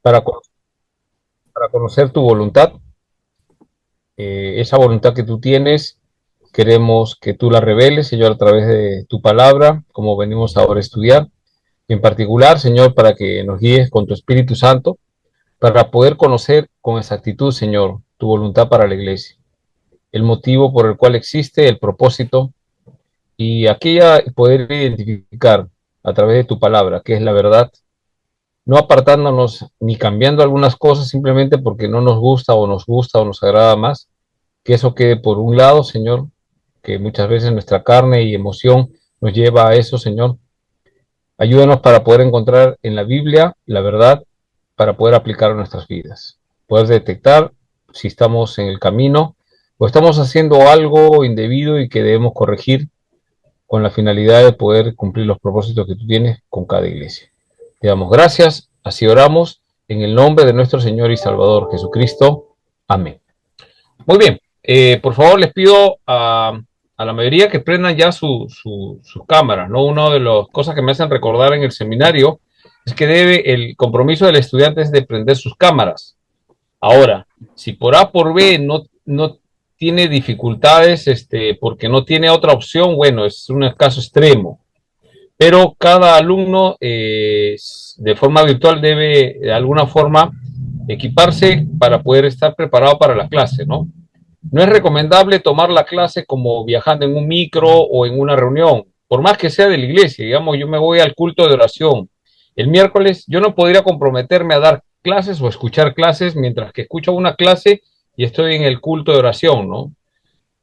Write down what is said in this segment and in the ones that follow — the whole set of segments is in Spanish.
para, cono- para conocer tu voluntad, esa voluntad que tú tienes, queremos que tú la reveles, Señor, a través de tu palabra, como venimos ahora a estudiar, y en particular, Señor, para que nos guíes con tu Espíritu Santo, para poder conocer con exactitud, Señor, tu voluntad para la iglesia, el motivo por el cual existe, el propósito, y aquella poder identificar a través de tu palabra, que es la verdad, no apartándonos ni cambiando algunas cosas simplemente porque no nos gusta o nos agrada más, que eso quede por un lado, Señor, que muchas veces nuestra carne y emoción nos lleva a eso, Señor. Ayúdanos para poder encontrar en la Biblia la verdad, para poder aplicar a nuestras vidas, poder detectar si estamos en el camino o estamos haciendo algo indebido y que debemos corregir con la finalidad de poder cumplir los propósitos que tú tienes con cada iglesia. Te damos gracias, así oramos, en el nombre de nuestro Señor y Salvador Jesucristo. Amén. Muy bien, por favor les pido a la mayoría que prendan ya sus cámaras, ¿no? Una de las cosas que me hacen recordar en el seminario es que el compromiso del estudiante es de prender sus cámaras. Ahora, si por A por B no tiene dificultades, porque no tiene otra opción, bueno, es un caso extremo. Pero cada alumno de forma virtual debe de alguna forma equiparse para poder estar preparado para la clase, ¿no? No es recomendable tomar la clase como viajando en un micro o en una reunión, por más que sea de la iglesia. Digamos, yo me voy al culto de oración. El miércoles yo no podría comprometerme a dar clases o escuchar clases mientras que escucho una clase y estoy en el culto de oración, ¿no?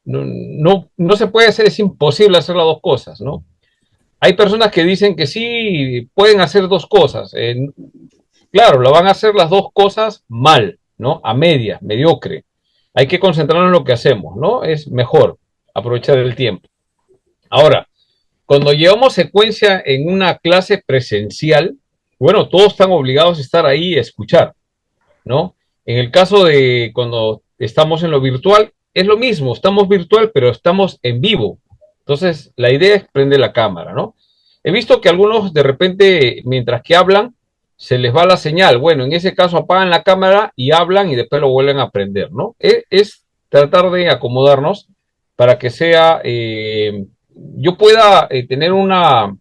No se puede hacer, es imposible hacer las dos cosas, ¿no? Hay personas que dicen que sí, pueden hacer dos cosas. Claro, lo van a hacer las dos cosas mal, ¿no? A media, mediocre. Hay que concentrarnos en lo que hacemos, ¿no? Es mejor aprovechar el tiempo. Ahora, cuando llevamos secuencia en una clase presencial, bueno, todos están obligados a estar ahí y escuchar, ¿no? En el caso de cuando estamos en lo virtual, es lo mismo, estamos virtual, pero estamos en vivo. Entonces, la idea es prender la cámara, ¿no? He visto que algunos de repente, mientras que hablan, se les va la señal. Bueno, en ese caso apagan la cámara y hablan y después lo vuelven a prender, ¿no? Es tratar de acomodarnos para que sea, yo pueda tener una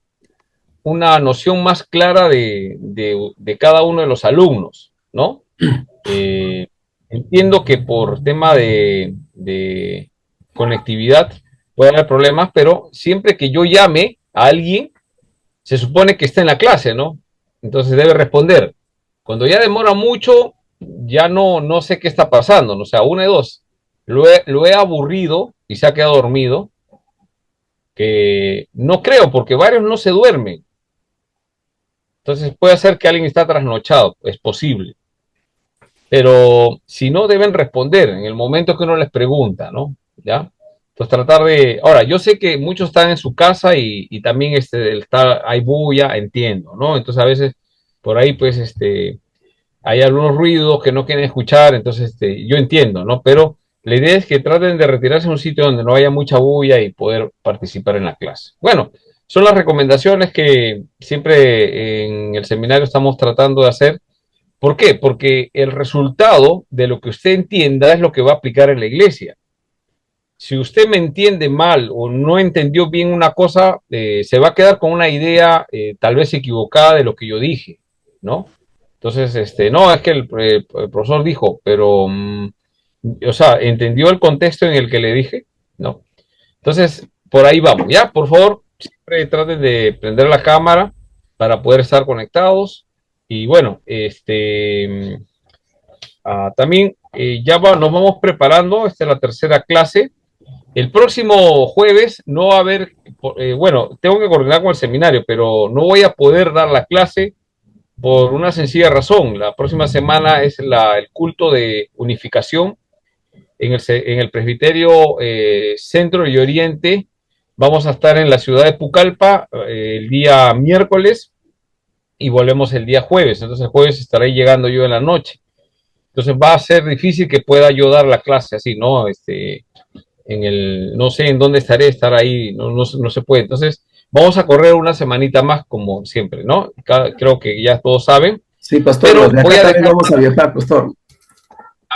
noción más clara de cada uno de los alumnos, ¿no? Eh, Entiendo que por tema de conectividad puede haber problemas, pero siempre que yo llame a alguien, se supone que está en la clase, ¿no? Entonces debe responder. Cuando ya demora mucho, ya no sé qué está pasando, ¿no? O sea, una de dos. Lo he aburrido y se ha quedado dormido, que no creo, porque varios no se duermen. Entonces puede ser que alguien está trasnochado, es posible. Pero si no, deben responder en el momento que uno les pregunta, ¿no? ¿Ya? Entonces tratar de... Ahora, yo sé que muchos están en su casa y también hay bulla, entiendo, ¿no? Entonces a veces por ahí pues hay algunos ruidos que no quieren escuchar, entonces yo entiendo, ¿no? Pero la idea es que traten de retirarse a un sitio donde no haya mucha bulla y poder participar en la clase. Bueno, son las recomendaciones que siempre en el seminario estamos tratando de hacer. ¿Por qué? Porque el resultado de lo que usted entienda es lo que va a aplicar en la iglesia. Si usted me entiende mal o no entendió bien una cosa, se va a quedar con una idea tal vez equivocada de lo que yo dije, ¿no? Entonces, no, es que el profesor dijo, pero, o sea, ¿entendió el contexto en el que le dije? No. Entonces, por ahí vamos, ¿ya? Por favor, siempre traten de prender la cámara para poder estar conectados. Y bueno, también nos vamos preparando, esta es la tercera clase. El próximo jueves no va a haber, bueno, tengo que coordinar con el seminario, pero no voy a poder dar la clase por una sencilla razón. La próxima semana es el culto de unificación en el presbiterio Centro y Oriente. Vamos a estar en la ciudad de Pucallpa el día miércoles y volvemos el día jueves. Entonces el jueves estaré llegando yo en la noche. Entonces va a ser difícil que pueda yo dar la clase así, ¿no? No sé en dónde estar ahí, no se puede. Entonces, vamos a correr una semanita más como siempre, ¿no? Creo que ya todos saben. Sí, pastor, pero los de voy acá a también dejar vamos a viajar, pastor.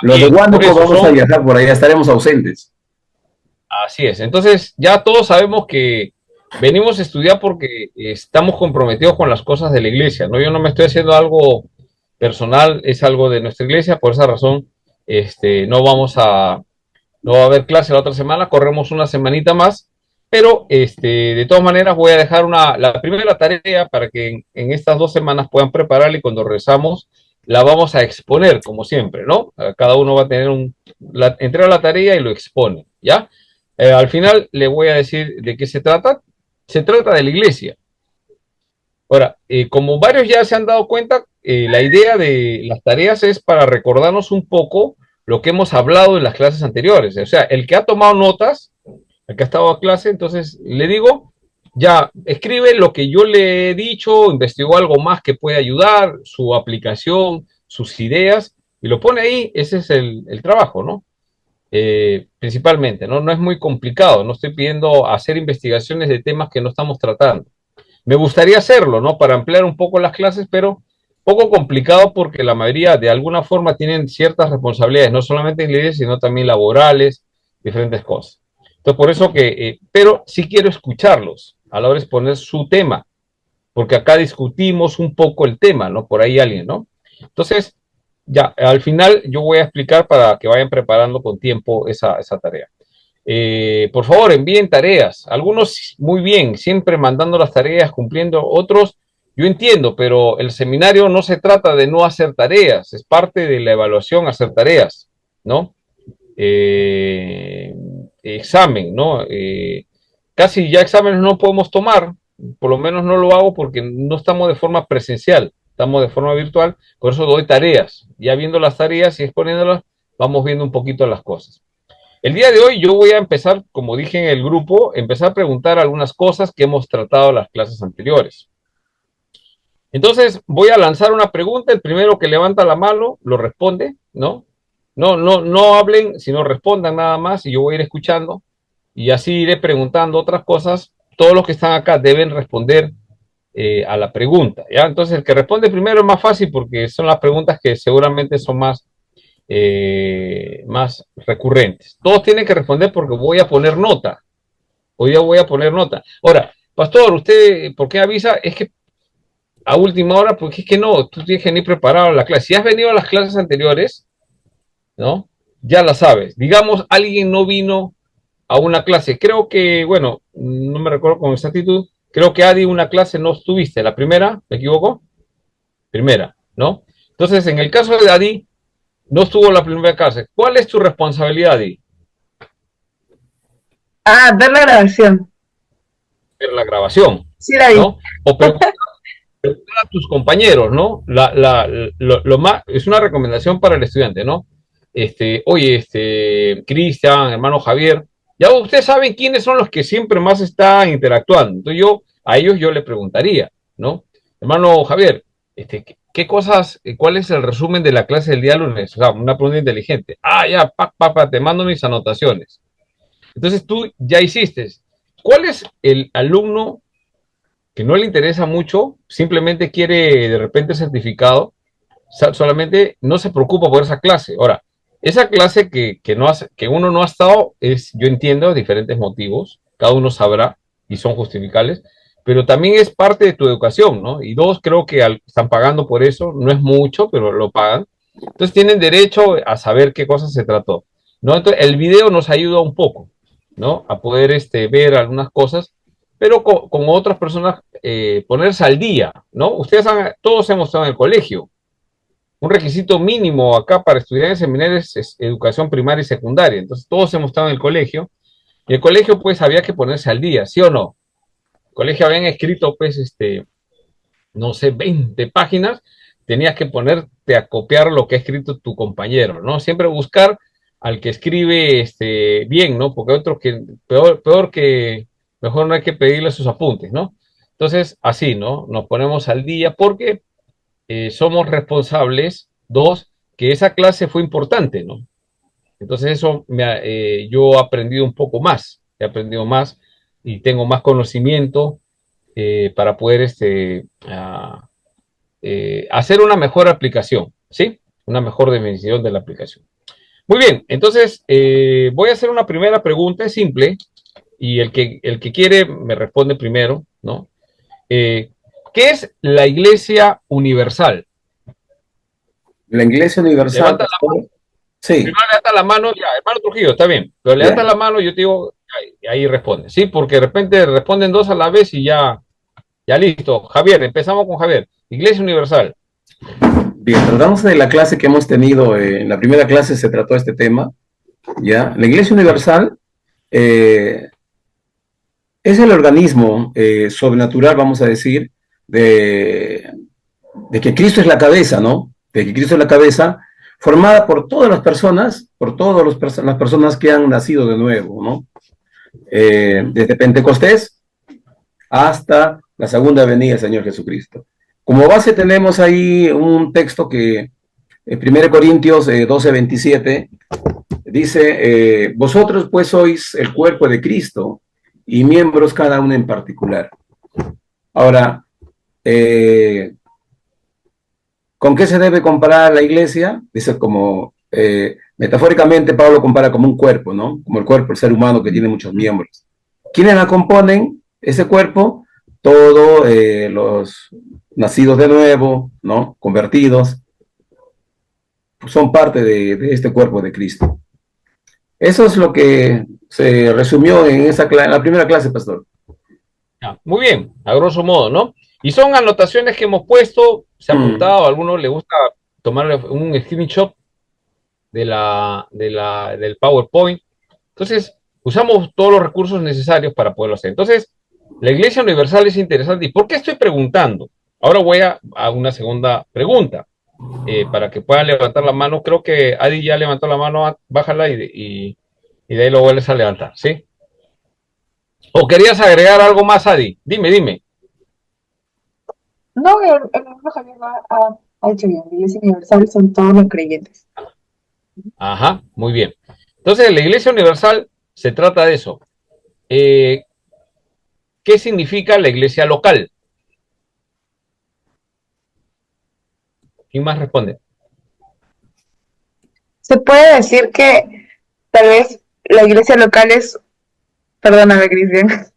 Los de bien, por Huánuco eso vamos a son, viajar por allá, estaremos ausentes. así es. Entonces, ya todos sabemos que venimos a estudiar porque estamos comprometidos con las cosas de la iglesia, ¿no? Yo no me estoy haciendo algo personal, es algo de nuestra iglesia, por esa razón, no vamos a, no va a haber clase la otra semana, corremos una semanita más, pero de todas maneras voy a dejar la primera tarea para que en estas 2 semanas puedan prepararla y cuando regresamos la vamos a exponer, como siempre, ¿no? Cada uno va a tener entrega la tarea y lo expone, ¿ya? Al final le voy a decir de qué se trata. Se trata de la iglesia. Ahora, como varios ya se han dado cuenta, la idea de las tareas es para recordarnos un poco lo que hemos hablado en las clases anteriores. O sea, el que ha tomado notas, el que ha estado a clase, entonces le digo, ya escribe lo que yo le he dicho, investigó algo más que puede ayudar, su aplicación, sus ideas, y lo pone ahí, ese es el trabajo, ¿no? Principalmente, ¿no? No es muy complicado, no estoy pidiendo hacer investigaciones de temas que no estamos tratando. Me gustaría hacerlo, ¿no? Para ampliar un poco las clases, pero poco complicado porque la mayoría de alguna forma tienen ciertas responsabilidades, no solamente en leyes, sino también laborales, diferentes cosas. Entonces, por eso pero sí quiero escucharlos a la hora de exponer su tema, porque acá discutimos un poco el tema, ¿no? Por ahí alguien, ¿no? Entonces, ya, al final yo voy a explicar para que vayan preparando con tiempo esa tarea. Por favor, envíen tareas. Algunos muy bien, siempre mandando las tareas, cumpliendo. Otros, yo entiendo, pero el seminario no se trata de no hacer tareas, es parte de la evaluación hacer tareas, ¿no? Examen, ¿no? Casi ya exámenes no podemos tomar, por lo menos no lo hago porque no estamos de forma presencial, estamos de forma virtual, por eso doy tareas. Ya viendo las tareas y exponiéndolas, vamos viendo un poquito las cosas. El día de hoy yo voy a empezar, como dije en el grupo, empezar a preguntar algunas cosas que hemos tratado en las clases anteriores. Entonces voy a lanzar una pregunta, el primero que levanta la mano lo responde, ¿no? No hablen, sino respondan nada más y yo voy a ir escuchando y así iré preguntando otras cosas. Todos los que están acá deben responder a la pregunta, ¿ya? Entonces el que responde primero es más fácil porque son las preguntas que seguramente son más recurrentes. Todos tienen que responder porque voy a poner nota. Hoy día voy a poner nota. Ahora, pastor, ¿usted por qué avisa? Es que a última hora, porque es que no, tú tienes que venir preparado a la clase. Si has venido a las clases anteriores, ¿no? Ya la sabes. Digamos, alguien no vino a una clase. Creo que, bueno, no me recuerdo con exactitud. Creo que Adi una clase no estuviste. La primera, ¿me equivoco? Primera, ¿no? Entonces, en el caso de Adi, no estuvo en la primera clase. ¿Cuál es tu responsabilidad, Adi? Ah, ver la grabación. Ver la grabación, Sí la vi. ¿no? O preguntar a tus compañeros, ¿no? Lo más, es una recomendación para el estudiante, ¿no? Oye, Cristian, hermano Javier, ya ustedes saben quiénes son los que siempre más están interactuando. Entonces a ellos yo le preguntaría, ¿no? Hermano Javier, ¿qué cosas, cuál es el resumen de la clase del día lunes? O sea, una pregunta inteligente. Ah, ya, te mando mis anotaciones. Entonces tú ya hiciste. ¿Cuál es el alumno que no le interesa mucho, simplemente quiere de repente certificado, solamente no se preocupa por esa clase? Ahora, esa clase que uno no ha estado, yo entiendo, diferentes motivos, cada uno sabrá y son justificables, pero también es parte de tu educación, ¿no? Y dos, creo que están pagando por eso, no es mucho, pero lo pagan. Entonces tienen derecho a saber qué cosas se trató, ¿no? Entonces el video nos ayuda un poco, ¿no? A poder ver algunas cosas, pero con otras personas ponerse al día, ¿no? Todos hemos estado en el colegio. Un requisito mínimo acá para estudiar en seminario es educación primaria y secundaria. Entonces todos hemos estado en el colegio y el colegio pues había que ponerse al día, ¿sí o no? El colegio habían escrito pues no sé, 20 páginas, tenías que ponerte a copiar lo que ha escrito tu compañero, ¿no? Siempre buscar al que escribe bien, ¿no? Porque otros que, peor que, mejor no hay que pedirle sus apuntes, ¿no? Entonces, así, ¿no? Nos ponemos al día porque somos responsables, dos, que esa clase fue importante, ¿no? Entonces eso yo he aprendido un poco más, he aprendido más y tengo más conocimiento para poder hacer una mejor aplicación, ¿sí? Una mejor definición de la aplicación. Muy bien, entonces voy a hacer una primera pregunta, es simple, y el que quiere me responde primero, ¿no? ¿Qué es la Iglesia Universal? La Iglesia Universal, Levanta la pastor. Sí, Primero levanta la mano, ya, hermano Trujillo, está bien, pero levanta ya. la mano y yo te digo, ahí responde, ¿sí? Porque de repente responden dos a la vez y ya listo. Javier, empezamos con Javier. Iglesia Universal. Bien, tratamos de la clase que hemos tenido. En la primera clase se trató este tema, ¿ya? La Iglesia Sí. Universal eh, es el organismo sobrenatural, vamos a decir, de, de que Cristo es la cabeza, ¿no? De que Cristo es la cabeza, formada por todas las personas, por todas las personas que han nacido de nuevo, ¿no? Desde Pentecostés hasta la segunda venida del Señor Jesucristo. Como base tenemos ahí un texto que, 1 Corintios 12:27, dice, vosotros pues sois el cuerpo de Cristo y miembros cada uno en particular. Ahora, ¿con qué se debe comparar la iglesia? Dice como, metafóricamente Pablo compara como un cuerpo, ¿no? Como el cuerpo, el ser humano que tiene muchos miembros. ¿Quiénes la componen? Ese cuerpo, todos los nacidos de nuevo, ¿no? Convertidos, son parte de este cuerpo de Cristo. Eso es lo que se resumió en la primera clase, pastor. Muy bien, a grosso modo, ¿no? Y son anotaciones que hemos puesto, se ha apuntado, a algunos les gusta tomar un screenshot del PowerPoint. Entonces, usamos todos los recursos necesarios para poderlo hacer. Entonces, la Iglesia Universal es interesante. ¿Y por qué estoy preguntando? Ahora voy a una segunda pregunta, para que puedan levantar la mano. Creo que Adi ya levantó la mano, bájala y de ahí lo vuelves a levantar, ¿sí? ¿O querías agregar algo más, Adi? Dime. No, el hermano Javier ha hecho bien. La Iglesia Universal son todos los creyentes. Ajá, muy bien. Entonces, la Iglesia Universal se trata de eso. Eh, ¿Qué significa la iglesia local? ¿Quién más responde? Se puede decir que tal vez la iglesia local es, perdóname, Cristian,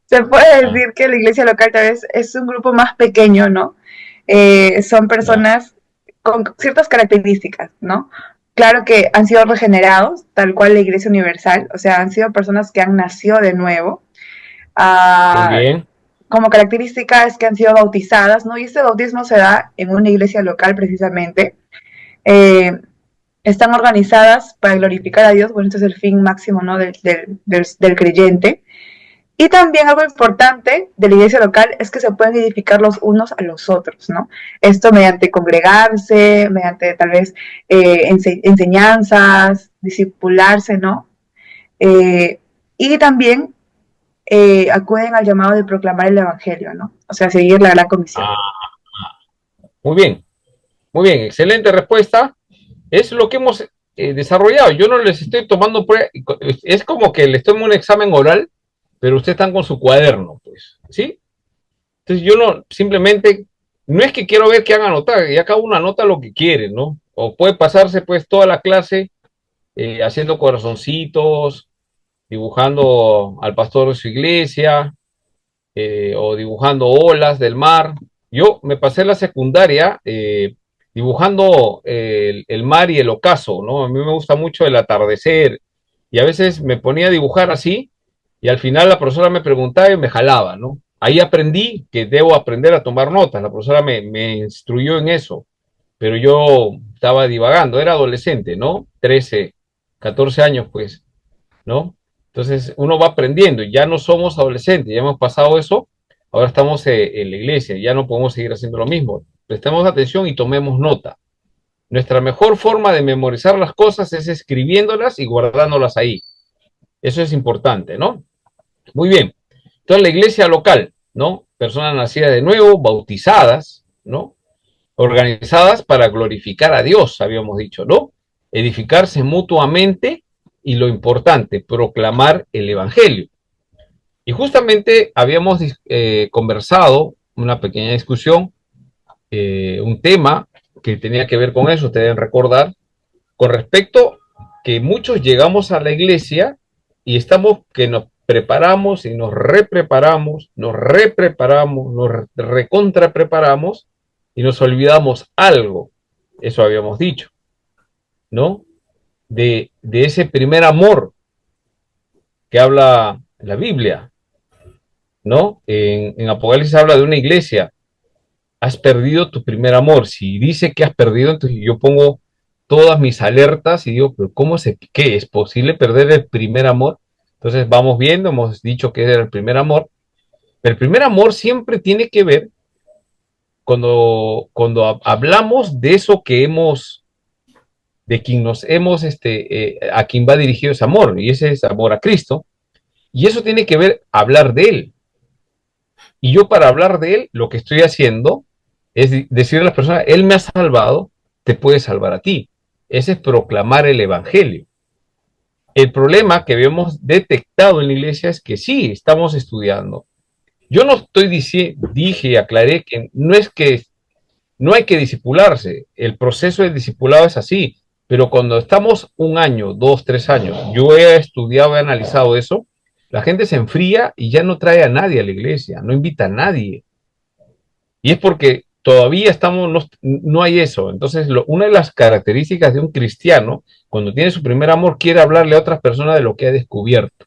se puede Ah, decir que la iglesia local tal vez es un grupo más pequeño, ¿no? Son ya, personas con ciertas características, ¿no? Claro que han sido regenerados, tal cual la iglesia universal, o sea, han sido personas que han nacido de nuevo. muy Uh, bien. Como característica es que han sido bautizadas, ¿no? Y este bautismo se da en una iglesia local precisamente. Eh, Están organizadas para glorificar a Dios, bueno, este es el fin máximo, ¿no? Del creyente. Y también algo importante de la iglesia local es que se pueden edificar los unos a los otros, ¿no? Esto mediante congregarse, mediante tal vez enseñanzas, discipularse, ¿no? Y también acuden al llamado de proclamar el evangelio, ¿no? O sea, seguir la gran comisión. Ah, muy bien, excelente respuesta. Es lo que hemos desarrollado. Yo no les estoy tomando prueba, es como que les tomo un examen oral, pero ustedes están con su cuaderno, pues, ¿sí? Entonces yo no, simplemente, no es que quiero ver que hagan anotar, ya cada uno anota lo que quiere, ¿no? O puede pasarse pues toda la clase haciendo corazoncitos, dibujando al pastor de su iglesia, o dibujando olas del mar. Yo me pasé la secundaria dibujando el mar y el ocaso, ¿no? A mí me gusta mucho el atardecer y a veces me ponía a dibujar así y al final la profesora me preguntaba y me jalaba, ¿no? Ahí aprendí que debo aprender a tomar notas, la profesora me instruyó en eso, pero yo estaba divagando, era adolescente, ¿no? 13, 14 años, pues, ¿no? Entonces uno va aprendiendo, ya no somos adolescentes, ya hemos pasado eso, ahora estamos en la iglesia, ya no podemos seguir haciendo lo mismo. Prestemos atención y tomemos nota. Nuestra mejor forma de memorizar las cosas es escribiéndolas y guardándolas ahí. Eso es importante, ¿no? Muy bien. Entonces la iglesia local, ¿no? Personas nacidas de nuevo, bautizadas, ¿no? Organizadas para glorificar a Dios, habíamos dicho, ¿no? Edificarse mutuamente y lo importante, proclamar el Evangelio. Y justamente habíamos conversado, una pequeña discusión, un tema que tenía que ver con eso, ustedes deben recordar, con respecto que muchos llegamos a la iglesia y estamos que nos preparamos y nos repreparamos, nos recontra preparamos y nos olvidamos algo. Eso habíamos dicho, ¿no? De ese primer amor que habla la Biblia, ¿no? En Apocalipsis habla de una iglesia. Has perdido tu primer amor. Si dice que has perdido, entonces yo pongo todas mis alertas y digo, pero ¿qué es posible perder el primer amor? Entonces vamos viendo, hemos dicho que era el primer amor. El primer amor siempre tiene que ver cuando hablamos de eso que hemos, de quien nos hemos, a quien va dirigido ese amor, y ese es amor a Cristo, y eso tiene que ver hablar de Él. Y yo para hablar de Él, lo que estoy haciendo es decirle a las personas, Él me ha salvado, te puede salvar a ti. Ese es proclamar el Evangelio. El problema que habíamos detectado en la iglesia es que sí, estamos estudiando. Yo no estoy diciendo, dije y aclaré que no hay que disipularse. El proceso de discipulado es así. Pero cuando estamos un año, 2, 3 años, yo he estudiado, he analizado eso, la gente se enfría y ya no trae a nadie a la iglesia, no invita a nadie. Y es porque todavía no hay eso. Entonces, una de las características de un cristiano, cuando tiene su primer amor, quiere hablarle a otras personas de lo que ha descubierto.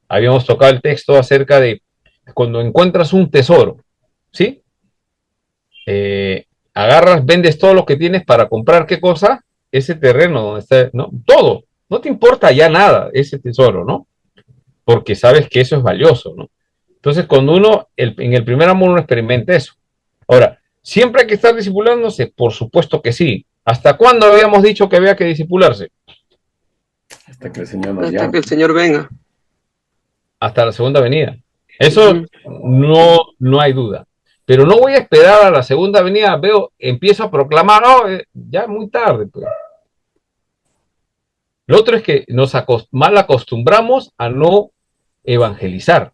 Habíamos tocado el texto acerca de cuando encuentras un tesoro, ¿sí? Agarras, vendes todo lo que tienes para comprar qué cosa, ese terreno donde está, ¿no? Todo. No te importa ya nada ese tesoro, ¿no? Porque sabes que eso es valioso, ¿no? Entonces, cuando en el primer amor uno experimenta eso. Ahora, ¿siempre hay que estar disipulándose? Por supuesto que sí. ¿Hasta cuándo habíamos dicho que había que disipularse? Hasta que el Señor nos hasta llame. que el Señor venga. Hasta la segunda venida. Eso Ujú. no hay duda. Pero no voy a esperar a la segunda venida, empiezo a proclamar, oh, ya es muy tarde. Pues. Lo otro es que nos mal acostumbramos a no evangelizar.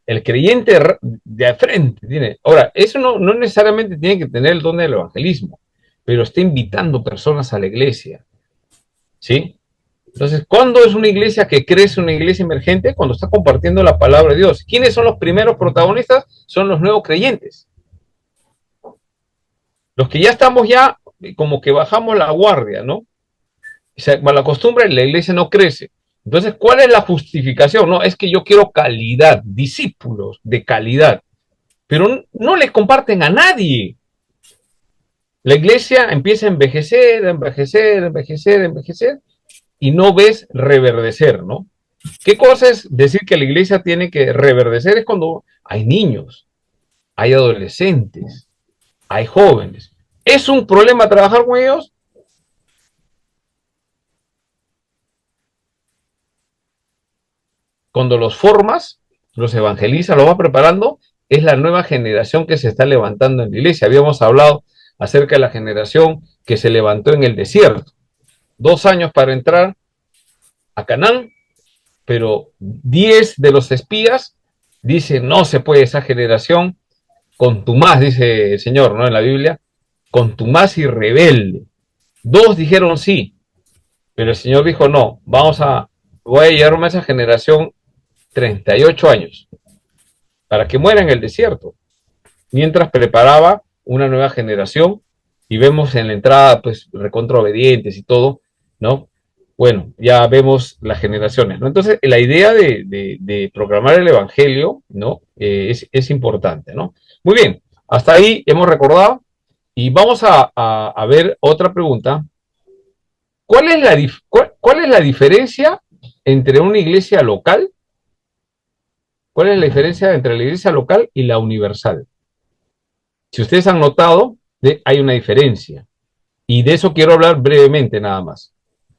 El creyente de frente tiene. Ahora, eso no necesariamente tiene que tener el don del evangelismo, pero está invitando personas a la iglesia. ¿Sí? Entonces, ¿cuándo es una iglesia que crece, una iglesia emergente? Cuando está compartiendo la palabra de Dios. ¿Quiénes son los primeros protagonistas? Son los nuevos creyentes. Los que ya estamos ya, como que bajamos la guardia, ¿no? Se la costumbre, la iglesia no crece. Entonces, ¿cuál es la justificación? No, es que yo quiero calidad, discípulos de calidad, pero no les comparten a nadie. La iglesia empieza a envejecer, a envejecer, a envejecer, a envejecer, y no ves reverdecer, ¿no? ¿Qué cosa es decir que la iglesia tiene que reverdecer? Es cuando hay niños, hay adolescentes, hay jóvenes. ¿Es un problema trabajar con ellos? Cuando los formas, los evangelizas, los vas preparando, es la nueva generación que se está levantando en la iglesia. Habíamos hablado acerca de la generación que se levantó en el desierto. 2 años para entrar a Canaán, pero 10 de los espías dicen, no se puede esa generación, contumaz, dice el Señor, ¿no? En la Biblia, contumaz y rebelde. 2 dijeron sí, pero el Señor dijo, no, voy a llevarme a esa generación 38 años para que muera en el desierto, mientras preparaba una nueva generación y vemos en la entrada, pues, recontra obedientes y todo, ¿no? Bueno, ya vemos las generaciones, ¿no? Entonces, la idea de proclamar el Evangelio, ¿no? Es importante, ¿no? Muy bien, hasta ahí hemos recordado y vamos a ver otra pregunta. ¿Cuál es la diferencia entre una iglesia local? ¿Cuál es la diferencia entre la iglesia local y la universal? Si ustedes han notado, hay una diferencia. Y de eso quiero hablar brevemente nada más.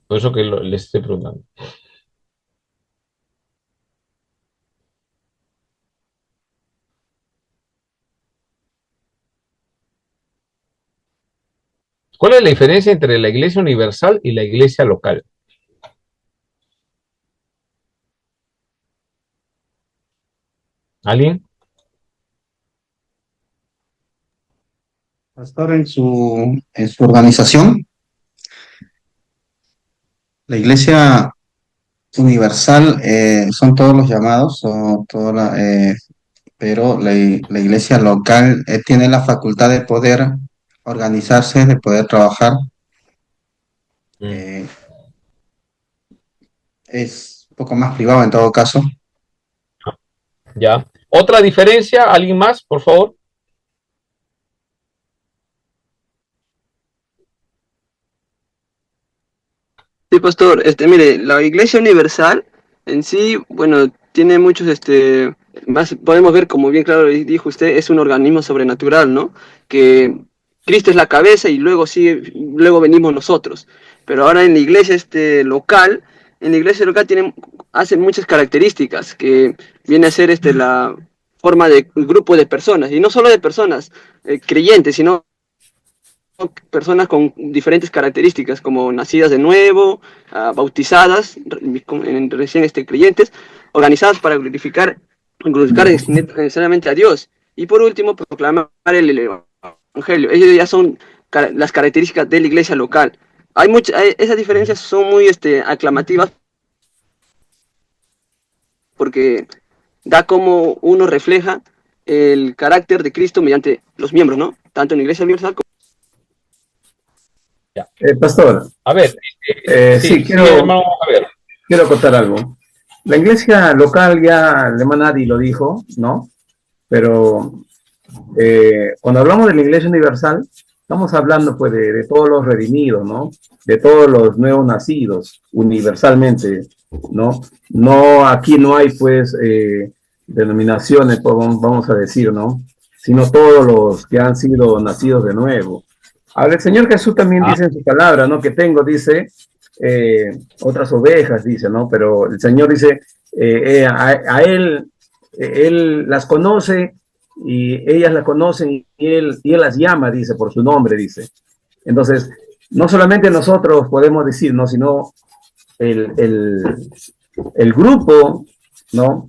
Por eso que les estoy preguntando. ¿Cuál es la diferencia entre la iglesia universal y la iglesia local? ¿Alguien? Pastor, en su organización, la Iglesia Universal, son todos los llamados, pero la iglesia local tiene la facultad de poder organizarse, de poder trabajar. Mm. eh, es un poco más privado en todo caso. Ya. ¿Otra diferencia? ¿Alguien más, por favor? Sí, pastor, mire, la Iglesia Universal en sí, bueno, tiene muchos, más podemos ver, como bien claro dijo usted, es un organismo sobrenatural, ¿no? Que Cristo es la cabeza y luego venimos nosotros. Pero ahora en la iglesia, en la iglesia local hacen muchas características que viene a ser, la forma de grupo de personas, y no solo de personas creyentes, sino personas con diferentes características, como nacidas de nuevo, bautizadas, recién creyentes, organizadas para glorificar necesariamente a Dios. Y por último, proclamar el Evangelio. Ellos ya son las características de la iglesia local. Esas diferencias son muy aclamativas, porque da como uno refleja el carácter de Cristo mediante los miembros, ¿no? Tanto en la iglesia universal como... Ya. Pastor, A ver, sí, sí, hermano, a ver. quiero contar algo. La iglesia local ya alemán Adi lo dijo, ¿no? Pero cuando hablamos de la iglesia universal, estamos hablando pues de todos los redimidos, ¿no? De todos los nuevos nacidos, universalmente, ¿no? No, aquí no hay pues denominaciones, pues, vamos a decir, ¿no? Sino todos los que han sido nacidos de nuevo. Ahora, el Señor Jesús también dice en su palabra, ¿no? Que tengo, dice, otras ovejas, dice, ¿no? Pero el Señor dice, a él las conoce y ellas las conocen y él las llama, dice, por su nombre, dice. Entonces, no solamente nosotros podemos decir, ¿no? Sino el, el, el grupo, ¿no?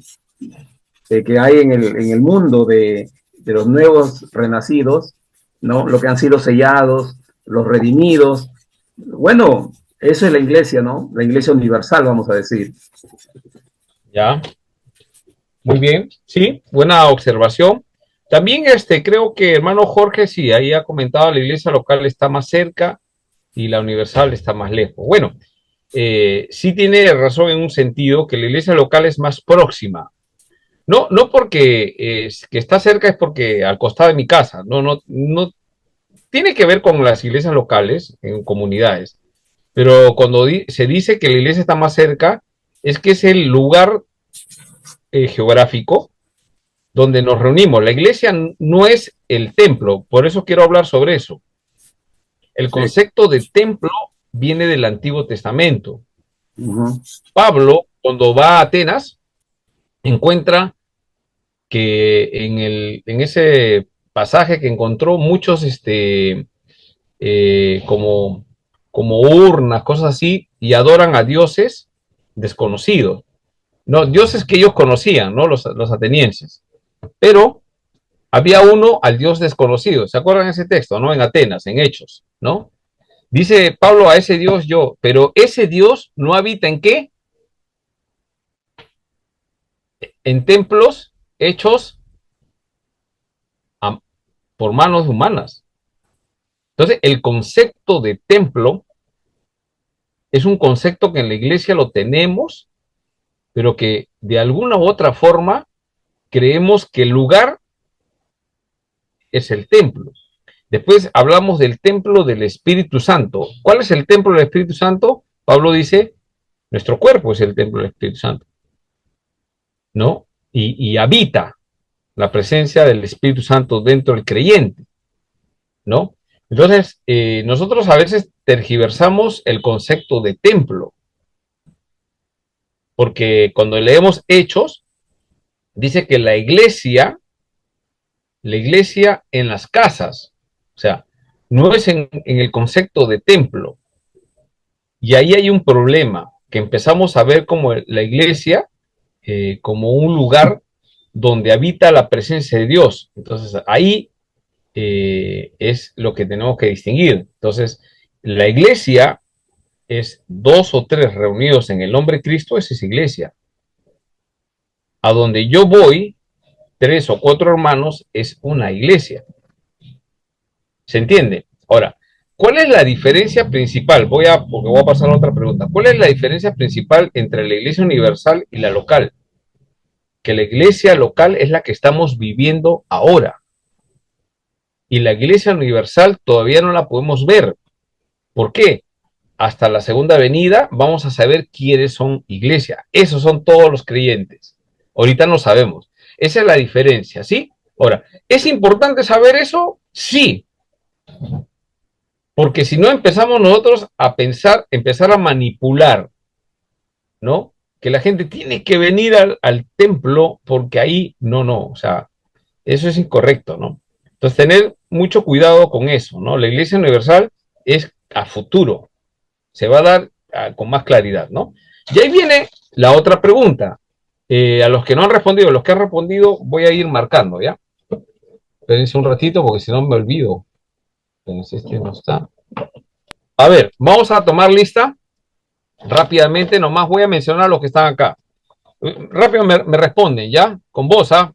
Que hay en el mundo de los nuevos renacidos, ¿no? Lo que han sido sellados, los redimidos. Bueno, eso es la iglesia, ¿no? La iglesia universal, vamos a decir. Ya. Muy bien, sí, buena observación. También creo que hermano Jorge, sí, ahí ha comentado, la iglesia local está más cerca y la universal está más lejos. Bueno, sí tiene razón en un sentido que la iglesia local es más próxima. No, no porque que está cerca es porque al costado de mi casa, no tiene que ver con las iglesias locales en comunidades, pero cuando se dice que la iglesia está más cerca, es que es el lugar geográfico donde nos reunimos. La iglesia no es el templo, por eso quiero hablar sobre eso. El Sí. concepto de templo viene del Antiguo Testamento. Uh-huh. Pablo, cuando va a Atenas, encuentra que en ese pasaje que encontró muchos como, como urnas, cosas así, y adoran a dioses desconocidos. No, dioses que ellos conocían, ¿no? Los atenienses. Pero había uno al Dios desconocido. ¿Se acuerdan de ese texto, no? En Atenas, en Hechos, ¿no? Dice Pablo, a ese Dios yo, pero ese Dios no habita ¿en qué? En templos hechos por manos humanas. Entonces, el concepto de templo es un concepto que en la iglesia lo tenemos, pero que de alguna u otra forma creemos que el lugar es el templo. Después hablamos del templo del Espíritu Santo. ¿Cuál es el templo del Espíritu Santo? Pablo dice, nuestro cuerpo es el templo del Espíritu Santo, ¿no? Y habita la presencia del Espíritu Santo dentro del creyente, ¿no? Entonces, nosotros a veces tergiversamos el concepto de templo, porque cuando leemos Hechos, dice que la iglesia en las casas, o sea, no es en el concepto de templo. Y ahí hay un problema, que empezamos a ver como la iglesia como un lugar donde habita la presencia de Dios. Entonces ahí es lo que tenemos que distinguir. Entonces, la iglesia es 2 o 3 reunidos en el nombre de Cristo, esa es iglesia. A donde yo voy, 3 o 4 hermanos, es una iglesia. ¿Se entiende? Ahora, ¿cuál es la diferencia principal? Porque voy a pasar a otra pregunta. ¿Cuál es la diferencia principal entre la iglesia universal y la local? Que la iglesia local es la que estamos viviendo ahora. Y la iglesia universal todavía no la podemos ver. ¿Por qué? Hasta la segunda venida vamos a saber quiénes son iglesia. Esos son todos los creyentes. Ahorita no sabemos. Esa es la diferencia, ¿sí? Ahora, ¿es importante saber eso? Sí. Porque si no empezamos nosotros a pensar, empezar a manipular, ¿no? Que la gente tiene que venir al templo porque ahí no, o sea, eso es incorrecto, ¿no? Entonces, tener mucho cuidado con eso, ¿no? La Iglesia Universal es a futuro, se va a dar con más claridad, ¿no? Y ahí viene la otra pregunta. A los que no han respondido, los que han respondido, voy a ir marcando, ¿ya? Espérense un ratito porque si no me olvido. Espérense, este no está. A ver, vamos a tomar lista rápidamente, nomás voy a mencionar los que están acá. Rápido me responden, ¿ya? Con voz, ¿ah?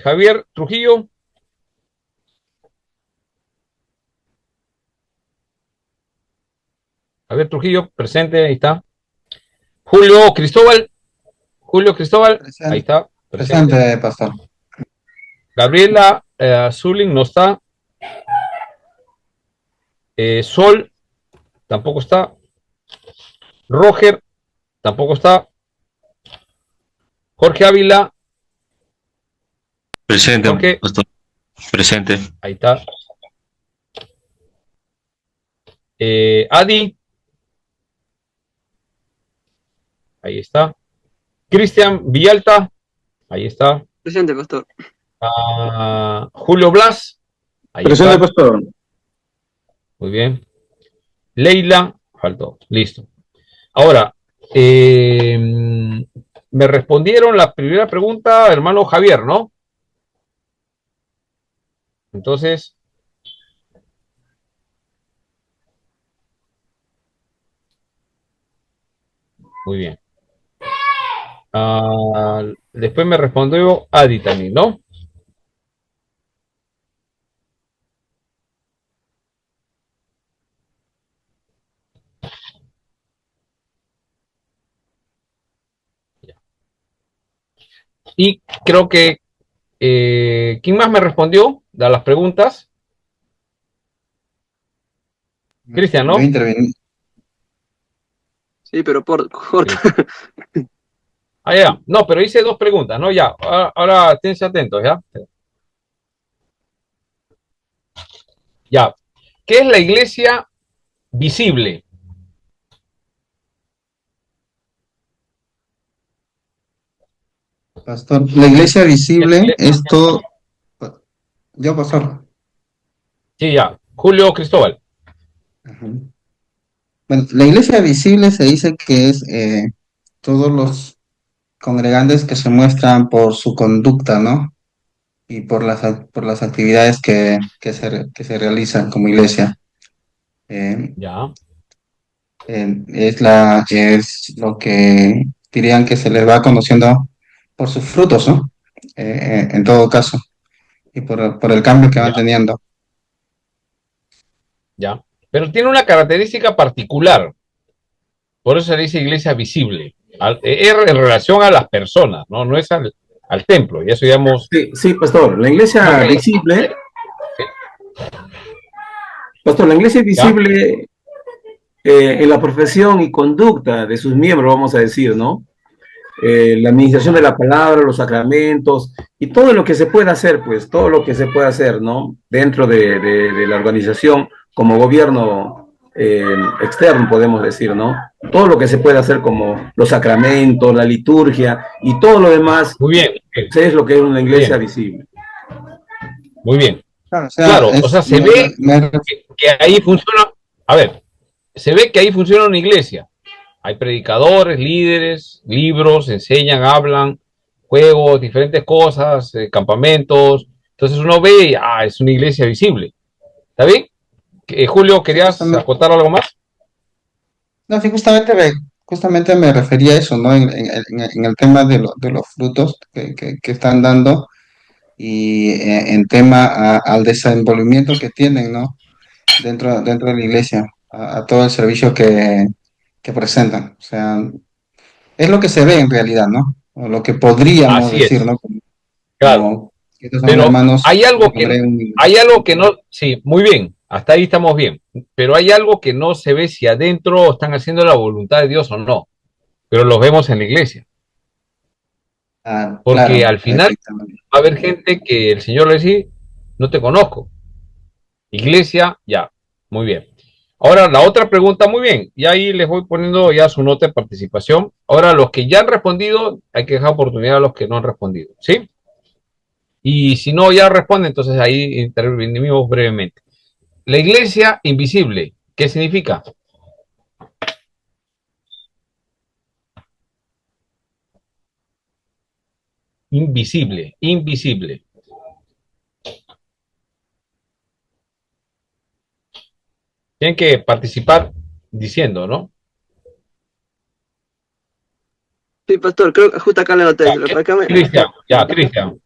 Javier Trujillo. Javier Trujillo, presente, ahí está. Julio Cristóbal. Julio Cristóbal, ahí Presente, está, presente. presente, pastor. Gabriela Zulin no está. Sol, tampoco está. Roger, tampoco está. Jorge Ávila. Presente, Jorge, pastor. Presente. ahí está. Adi, ahí está. Cristian Villalta, ahí está. Presente, pastor. Julio Blas, ahí Presente, está. pastor. Muy bien. Leila, faltó, listo. Ahora, me respondieron la primera pregunta, hermano Javier, ¿no? Entonces, muy bien. Después me respondió Adi también, ¿no? Y creo que, ¿quién más me respondió de las preguntas? Cristian, Yo ¿no? intervení. Sí, pero por corto. Ya. No, pero hice 2 preguntas, ¿no? Ya. Ahora, esténse atentos, ¿ya? Ya. ¿Qué es la iglesia visible? Pastor, la iglesia visible es todo. Yo, pastor. Sí, ya. Julio Cristóbal. Ajá. Bueno, la iglesia visible se dice que es todos los congregantes que se muestran por su conducta, ¿no? Y por las actividades que se realizan como iglesia. Eh, Ya. es lo que dirían que se les va conociendo por sus frutos, ¿no? En todo caso, y por el cambio que van Ya. teniendo. Ya. Pero tiene una característica particular. Por eso se dice iglesia visible. Es en relación a las personas, ¿no? No es al templo. Y eso digamos. Sí, sí, pastor. La iglesia visible, pastor, la iglesia visible en la profesión y conducta de sus miembros, vamos a decir, ¿no? La administración de la palabra, los sacramentos y todo lo que se pueda hacer, pues, todo lo que se pueda hacer, ¿no? Dentro de la organización como gobierno externo, podemos decir, ¿no? Todo lo que se puede hacer como los sacramentos, la liturgia y todo lo demás, Muy bien. es lo que es una iglesia visible. Muy bien. Claro, O sea, se ve que ahí funciona. A ver, se ve que ahí funciona una iglesia. Hay predicadores, líderes, libros, enseñan, hablan, juegos, diferentes cosas, campamentos, Entonces uno ve y, es una iglesia visible. ¿Está bien? Julio, ¿querías Justamente, acotar algo más? no, sí, justamente me refería a eso, ¿no? En el tema de los frutos que están dando y en tema al desenvolvimiento que tienen, ¿no? Dentro de la iglesia, a todo el servicio que presentan. O sea, es lo que se ve en realidad, ¿no? O lo que podríamos Así decir, es, ¿no? claro. Como estos son Pero hermanos de Hebreo hay Universal. algo que no, sí, muy bien, hasta ahí estamos bien, pero hay algo que no se ve si adentro están haciendo la voluntad de Dios o no, pero los vemos en la iglesia, Ah, porque claro, al final efectivamente. va a haber gente que el Señor le dice, no te conozco, iglesia, ya, muy bien. Ahora la otra pregunta, muy bien, y ahí les voy poniendo ya su nota de participación. Ahora los que ya han respondido, hay que dejar oportunidad a los que no han respondido, ¿sí? Y si no ya responden, entonces ahí intervenimos brevemente. La iglesia invisible, ¿qué significa? Invisible, invisible. Tienen que participar diciendo, ¿no? Sí, pastor, creo que justo acá le noté. Cristian, ya, Cristian.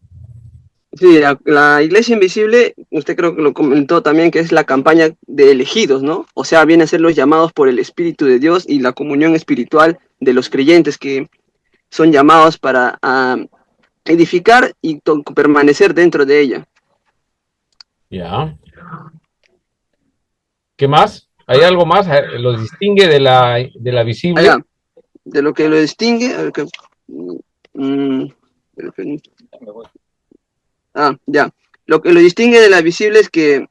Sí, la iglesia invisible, usted creo que lo comentó también, que es la campaña de elegidos, ¿no? O sea, viene a ser los llamados por el Espíritu de Dios y la comunión espiritual de los creyentes que son llamados para edificar y permanecer dentro de ella. Ya. ¿Qué más? ¿Hay algo más? ¿Los distingue de la visible? Allá, de lo que lo distingue, a ver mm, ya. Lo que lo distingue de la visible es que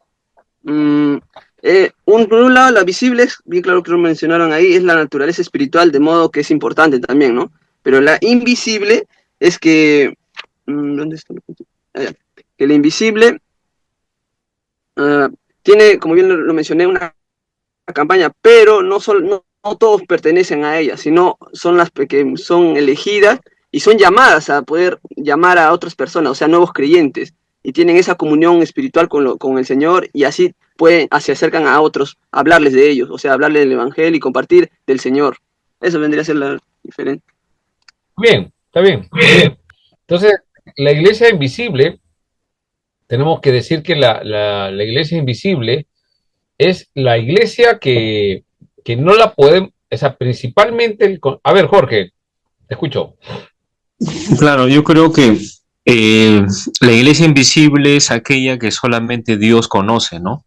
por un lado, la visible, es bien claro que lo mencionaron ahí, es la naturaleza espiritual, de modo que es importante también, ¿no? Pero la invisible es que, ¿dónde está? Que la invisible tiene, como bien lo mencioné, una campaña, pero no todos pertenecen a ella, sino son las que son elegidas y son llamadas a poder llamar a otras personas, o sea, nuevos creyentes, y tienen esa comunión espiritual con el Señor y así se acercan a otros, a hablarles de ellos, o sea, hablarles del Evangelio y compartir del Señor. Eso vendría a ser la diferencia. Bien, está bien. Muy bien. Entonces, la iglesia invisible, tenemos que decir que la iglesia invisible es la iglesia que no la podemos, o sea, principalmente, a ver, Jorge, te escucho. Claro, yo creo que la iglesia invisible es aquella que solamente Dios conoce, ¿no?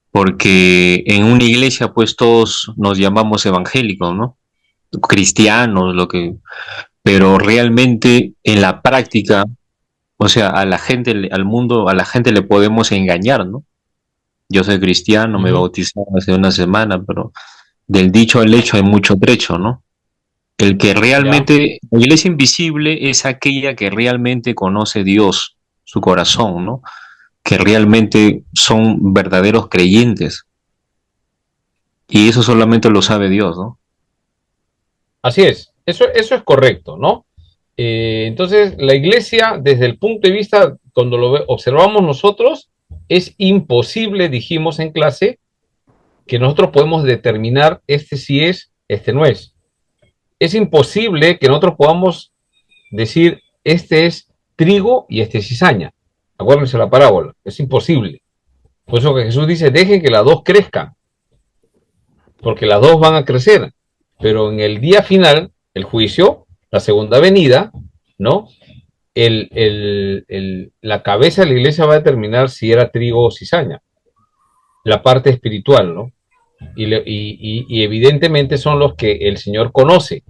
Porque en una iglesia pues todos nos llamamos evangélicos, ¿no? Cristianos, pero realmente en la práctica, o sea, a la gente, al mundo, a la gente le podemos engañar, ¿no? Yo soy cristiano, me Ujú. bautizaron hace una semana, pero del dicho al hecho hay mucho trecho, ¿no? El que Ya, realmente, la iglesia invisible es aquella que realmente conoce Dios, su corazón, ¿no? Que realmente son verdaderos creyentes. Y eso solamente lo sabe Dios, ¿no? así es. Eso es correcto, ¿no? Entonces, la iglesia, desde el punto de vista, cuando observamos nosotros, es imposible, dijimos en clase, que nosotros podemos determinar este sí es, este no es. Es imposible que nosotros podamos decir este es trigo y este es cizaña. Acuérdense la parábola, es imposible. Por eso que Jesús dice, dejen que las dos crezcan, porque las dos van a crecer. Pero en el día final, el juicio, la segunda venida, ¿no? La cabeza de la iglesia va a determinar si era trigo o cizaña, la parte espiritual, ¿no? Y evidentemente son los que el Señor conoce,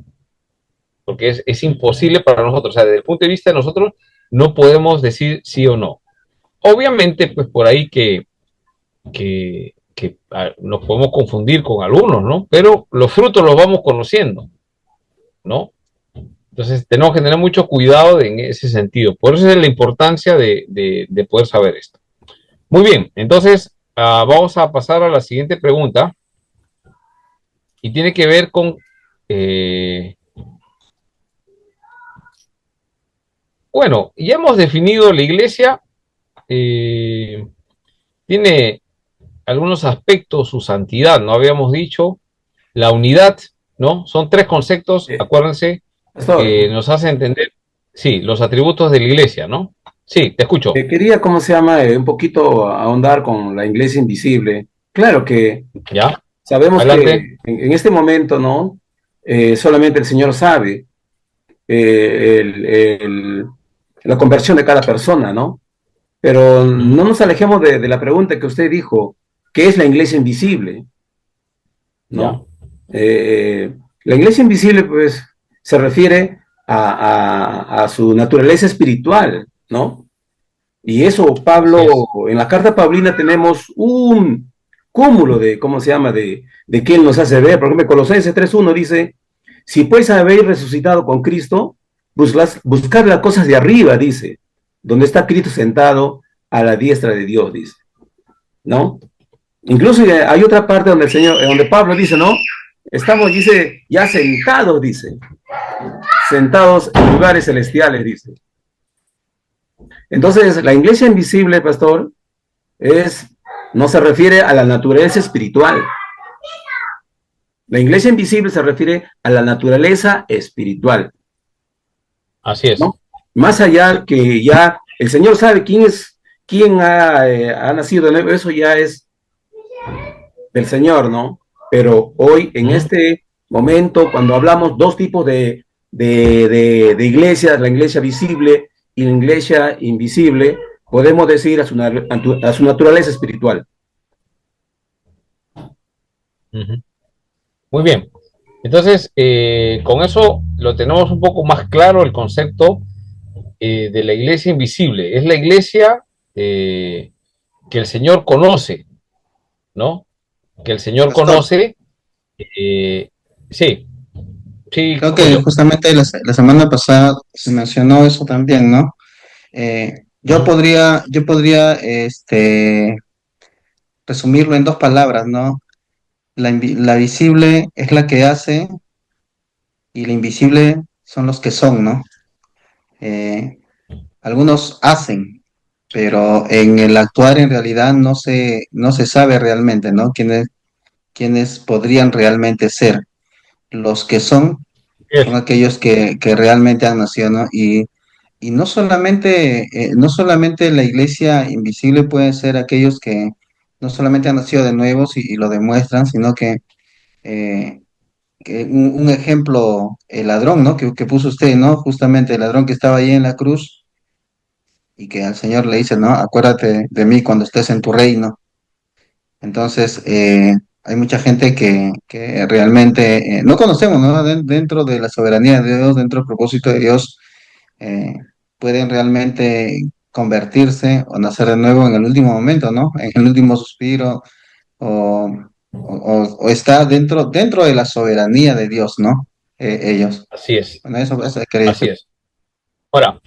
porque es imposible para nosotros, o sea, desde el punto de vista de nosotros, no podemos decir sí o no. Obviamente, pues por ahí nos podemos confundir con algunos, ¿no? Pero los frutos los vamos conociendo, ¿no? Entonces tenemos que tener mucho cuidado en ese sentido. Por eso es la importancia de poder saber esto. Muy bien, entonces vamos a pasar a la siguiente pregunta y tiene que ver con, eh, bueno, ya hemos definido la iglesia tiene algunos aspectos, su santidad, ¿no? Habíamos dicho, la unidad, ¿no? Son tres conceptos, acuérdense, Pastor, que nos hacen entender, sí, los atributos de la iglesia, ¿no? Sí, te escucho. quería, ¿cómo se llama? Un poquito ahondar con la iglesia invisible. Claro que ¿Ya? sabemos Adelante. que en este momento, ¿no? Solamente el Señor sabe el, el, la conversión de cada persona, ¿no? Pero no nos alejemos de la pregunta que usted dijo, ¿qué es la iglesia invisible? ¿Ya? ¿No? La iglesia invisible, pues, se refiere a su naturaleza espiritual, ¿no? Y eso, Así Pablo, es. en la carta paulina tenemos un cúmulo de, ¿cómo se llama?, de que Él nos hace ver. Por ejemplo, Colosenses 3:1 dice, si pues habéis resucitado con Cristo, buscad las cosas de arriba, dice, donde está Cristo sentado a la diestra de Dios, dice, ¿no? Incluso hay otra parte donde el Señor, donde Pablo dice, ¿no? Estamos, dice, ya sentados, dice, sentados en lugares celestiales, dice. Entonces, la iglesia invisible, pastor, es, no se refiere a la naturaleza espiritual. La iglesia invisible se refiere a la naturaleza espiritual, Así es. ¿no? Más allá que ya el Señor sabe quién es, quién ha nacido de nuevo, eso ya es del Señor, ¿no? Pero hoy, en este momento, cuando hablamos dos tipos de iglesias, la iglesia visible y la iglesia invisible, podemos decir a su naturaleza espiritual. Muy bien. Entonces, con eso lo tenemos un poco más claro el concepto de la iglesia invisible. Es la iglesia que el Señor conoce, ¿no? Que el Señor Pastor, conoce. eh, sí, sí, creo que Julio. justamente la semana pasada se mencionó eso también, ¿no? Yo podría resumirlo en dos palabras, ¿no? La visible es la que hace y la invisible son los que son, ¿no? Eh, Algunos hacen, pero en el actuar en realidad no se sabe realmente, ¿no? Quiénes podrían realmente ser. Los que son aquellos que realmente han nacido, ¿no? Y no solamente la iglesia invisible puede ser aquellos que no solamente han nacido de nuevos y lo demuestran, sino eh, que un ejemplo, el ladrón, ¿no? Que puso usted, ¿no? Justamente el ladrón que estaba ahí en la cruz y que al Señor le dice, ¿no? Acuérdate de mí cuando estés en tu reino. Entonces, hay mucha gente que realmente no conocemos, ¿no? Dentro de la soberanía de Dios, dentro del propósito de Dios, eh, pueden realmente convertirse o nacer de nuevo en el último momento, ¿no? En el último suspiro, o está dentro de la soberanía de Dios, ¿no? Ellos. Así es, Bueno, eso quería así decir. es. Ahora,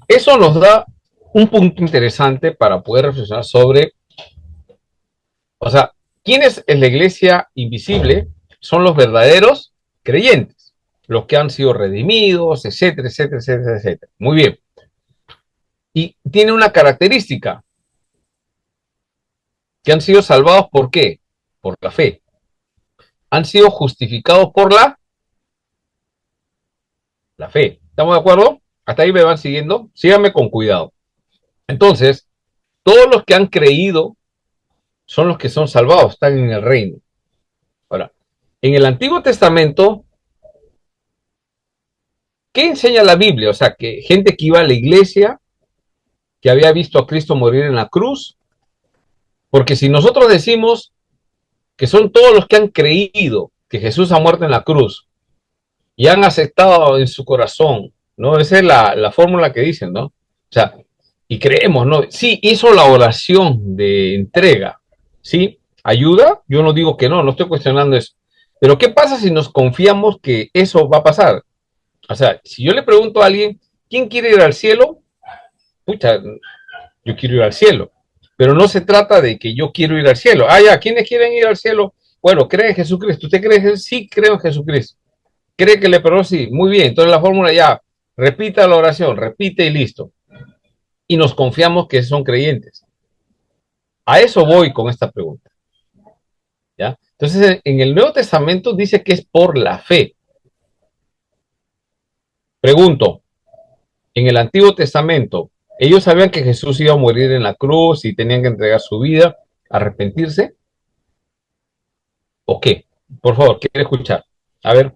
eso nos da un punto interesante para poder reflexionar sobre, o sea, ¿quién es en la iglesia invisible? Son los verdaderos creyentes, los que han sido redimidos, etcétera, etcétera, etcétera, etcétera. Muy bien. Y tiene una característica, que han sido salvados ¿por qué? Por la fe. Han sido justificados por la fe. ¿Estamos de acuerdo? Hasta ahí me van siguiendo. Síganme con cuidado. Entonces, todos los que han creído son los que son salvados, están en el reino. Ahora, en el Antiguo Testamento, ¿qué enseña la Biblia? O sea, que gente que iba a la iglesia, que había visto a Cristo morir en la cruz, porque si nosotros decimos que son todos los que han creído que Jesús ha muerto en la cruz y han aceptado en su corazón, ¿no? Esa es la fórmula que dicen, ¿no? O sea, y creemos, ¿no? Sí, hizo la oración de entrega, ¿sí? ¿Ayuda? Yo no digo que no, no estoy cuestionando eso. Pero ¿qué pasa si nos confiamos que eso va a pasar? O sea, si yo le pregunto a alguien, ¿quién quiere ir al cielo? Pucha, yo quiero ir al cielo. Pero no se trata de que yo quiero ir al cielo. Ah, ya, ¿quiénes quieren ir al cielo? Bueno, cree en Jesucristo. ¿Usted cree en Jesús? Sí, creo en Jesucristo. ¿Cree que le perdonó? Sí. Muy bien. Entonces la fórmula ya, repita la oración, repite y listo. y nos confiamos que son creyentes. A eso voy con esta pregunta. ¿Ya? Entonces, en el Nuevo Testamento dice que es por la fe. Pregunto, en el Antiguo Testamento, ¿ellos sabían que Jesús iba a morir en la cruz y tenían que entregar su vida, arrepentirse? ¿O qué? Por favor, quiero escuchar. A ver.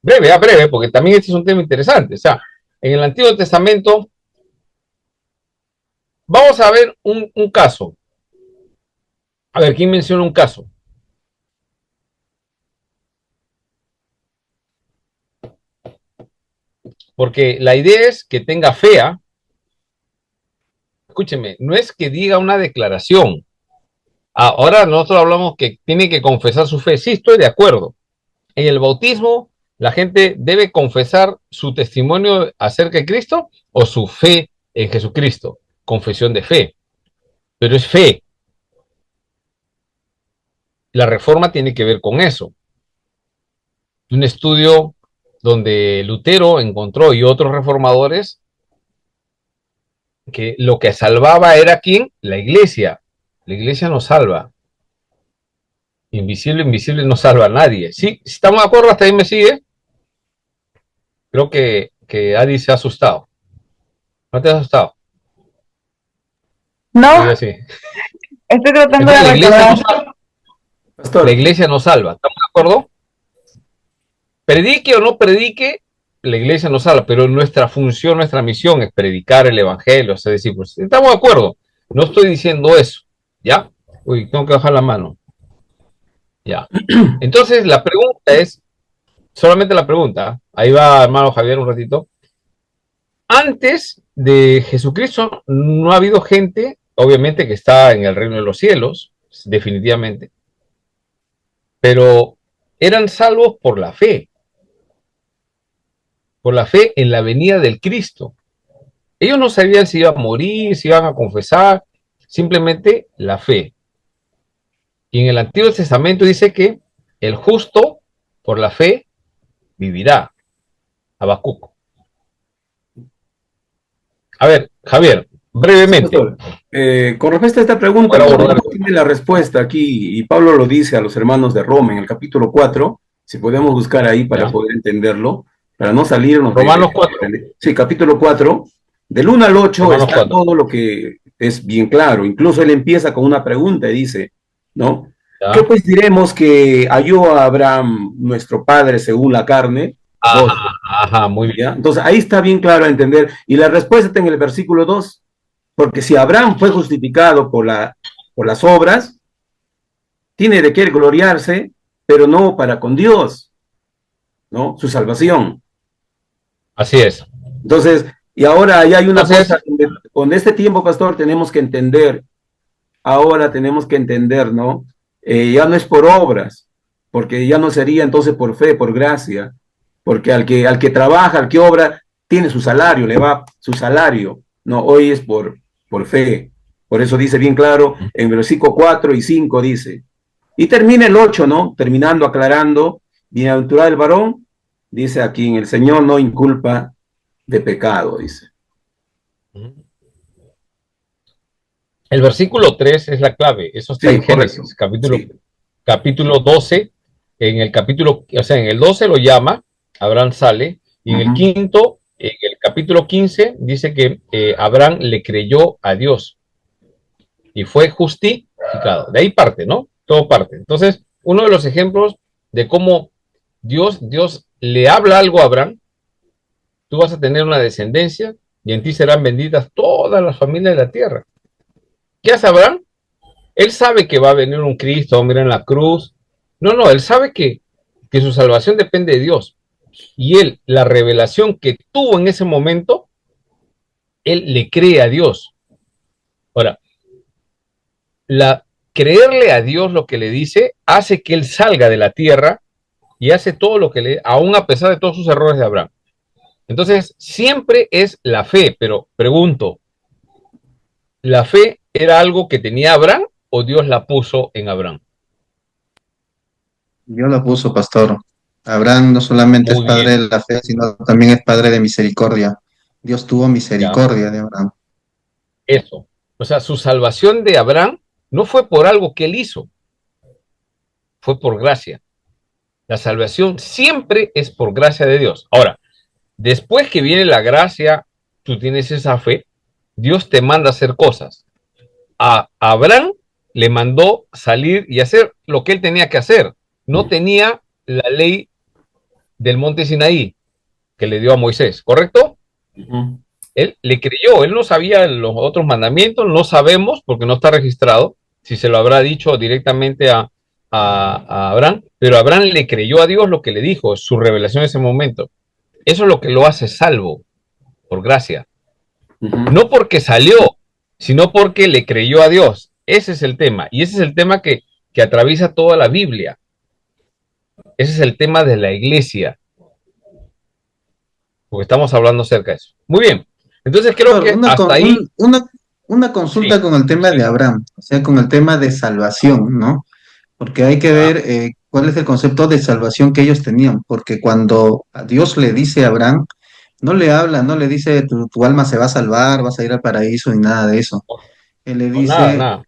Breve, breve, porque también este es un tema interesante. O sea, en el Antiguo Testamento, vamos a ver un caso. A ver, ¿quién menciona un caso? Porque la idea es que tenga fe. Escúcheme, no es que diga una declaración. Ahora nosotros hablamos que tiene que confesar su fe. Sí, estoy de acuerdo. En el bautismo, la gente debe confesar su testimonio acerca de Cristo o su fe en Jesucristo. Confesión de fe. Pero es fe. La reforma tiene que ver con eso. Un estudio donde Lutero encontró y otros reformadores que lo que salvaba era ¿quién? La iglesia. La iglesia no salva. Invisible, invisible no salva a nadie. Sí, si estamos de acuerdo, hasta ahí me sigue. Creo que Adi se ha asustado. ¿No te has asustado? No, Sí. estoy tratando Entonces, de la iglesia no recordar. salva. Pastor, La iglesia no salva. ¿Estamos de acuerdo? Predique o no predique, la iglesia no salva, pero nuestra función, nuestra misión es predicar el evangelio, es decir, pues estamos de acuerdo. No estoy diciendo eso, ¿ya? Uy, tengo que bajar la mano. Ya. Entonces, la pregunta es, solamente la pregunta, ahí va hermano Javier un ratito. Antes de Jesucristo no ha habido gente, obviamente, que está en el reino de los cielos, definitivamente, pero eran salvos por la fe en la venida del Cristo. Ellos no sabían si iban a morir, si iban a confesar, simplemente la fe. Y en el Antiguo Testamento dice que el justo por la fe vivirá. Habacuc. A ver, Javier, sí, brevemente. pastor. Con respecto a esta pregunta, Para Pablo abordar. tiene la respuesta aquí, y Pablo lo dice a los hermanos de Roma en el capítulo 4, si podemos buscar ahí para ¿Ya? poder entenderlo, para no salirnos Romanos 4. Sí, capítulo 4, del 1 al 8 Romanos está 4. todo lo que es bien claro. Incluso él empieza con una pregunta y dice, ¿no? ¿Qué ¿Ya? pues diremos que halló a Abraham, nuestro padre, según la carne? Ajá, 2. ajá, muy bien. ¿Ya? Entonces ahí está bien claro a entender. Y la respuesta está en el versículo 2, porque si Abraham fue justificado por las obras, tiene de qué gloriarse, pero no para con Dios, ¿no? Su salvación. Así es. Entonces, y ahora ahí hay una Entonces, cosa, con este tiempo, pastor, tenemos que entender, ahora tenemos que entender, ¿no? Ya no es por obras, porque ya no sería entonces por fe, por gracia, porque al que trabaja, al que obra, tiene su salario, le va su salario, no, hoy es por fe. Por eso dice bien claro, en versículo 4 y 5 dice, y termina el 8, ¿no? Terminando, aclarando, bienaventurado el varón, dice aquí, en el Señor no inculpa de pecado, dice. el versículo 3 es la clave. Eso está Sí, en correcto. Génesis, Sí. capítulo 12. En el capítulo, o sea, en el 12 lo llama, Abraham sale, y en el quinto, en el capítulo 15, dice que Abraham le creyó a Dios y fue justificado. De ahí parte, ¿no? Todo parte. Entonces, uno de los ejemplos de cómo Dios le habla algo a Abraham, tú vas a tener una descendencia y en ti serán benditas todas las familias de la tierra. ¿Qué hace Abraham? Él sabe que va a venir un Cristo, mira en la cruz. No, él sabe que su salvación depende de Dios. Y él, la revelación que tuvo en ese momento, él le cree a Dios. Ahora, creerle a Dios lo que le dice hace que él salga de la tierra y hace todo lo que le, aún a pesar de todos sus errores de Abraham. Entonces, siempre es la fe, pero pregunto, ¿la fe era algo que tenía Abraham o Dios la puso en Abraham? Dios lo puso, pastor. Abraham no solamente es Muy bien. padre de la fe, sino también es padre de misericordia. Dios tuvo Ya, misericordia de Abraham. eso. O sea, su salvación de Abraham no fue por algo que él hizo, fue por gracia. La salvación siempre es por gracia de Dios. Ahora, después que viene la gracia, tú tienes esa fe, Dios te manda a hacer cosas. A Abraham le mandó salir y hacer lo que él tenía que hacer. No tenía la ley del monte Sinaí que le dio a Moisés, ¿correcto? Él le creyó, él no sabía los otros mandamientos, no sabemos porque no está registrado si se lo habrá dicho directamente a Abraham, pero Abraham le creyó a Dios lo que le dijo, su revelación en ese momento. Eso es lo que lo hace salvo, por gracia. No porque salió, sino porque le creyó a Dios. Ese es el tema. Y ese es el tema que atraviesa toda la Biblia. Ese es el tema de la iglesia. Porque estamos hablando acerca de eso. Muy bien. Entonces creo Pastor, que hasta ahí. una consulta Sí, con el tema sí. de Abraham, o sea, con el tema de salvación, ¿no? Porque hay que Ya. ver cuál es el concepto de salvación que ellos tenían, porque cuando a Dios le dice a Abraham, no le habla, no le dice tu alma se va a salvar, vas a ir al paraíso ni nada de eso. Él le No, nada,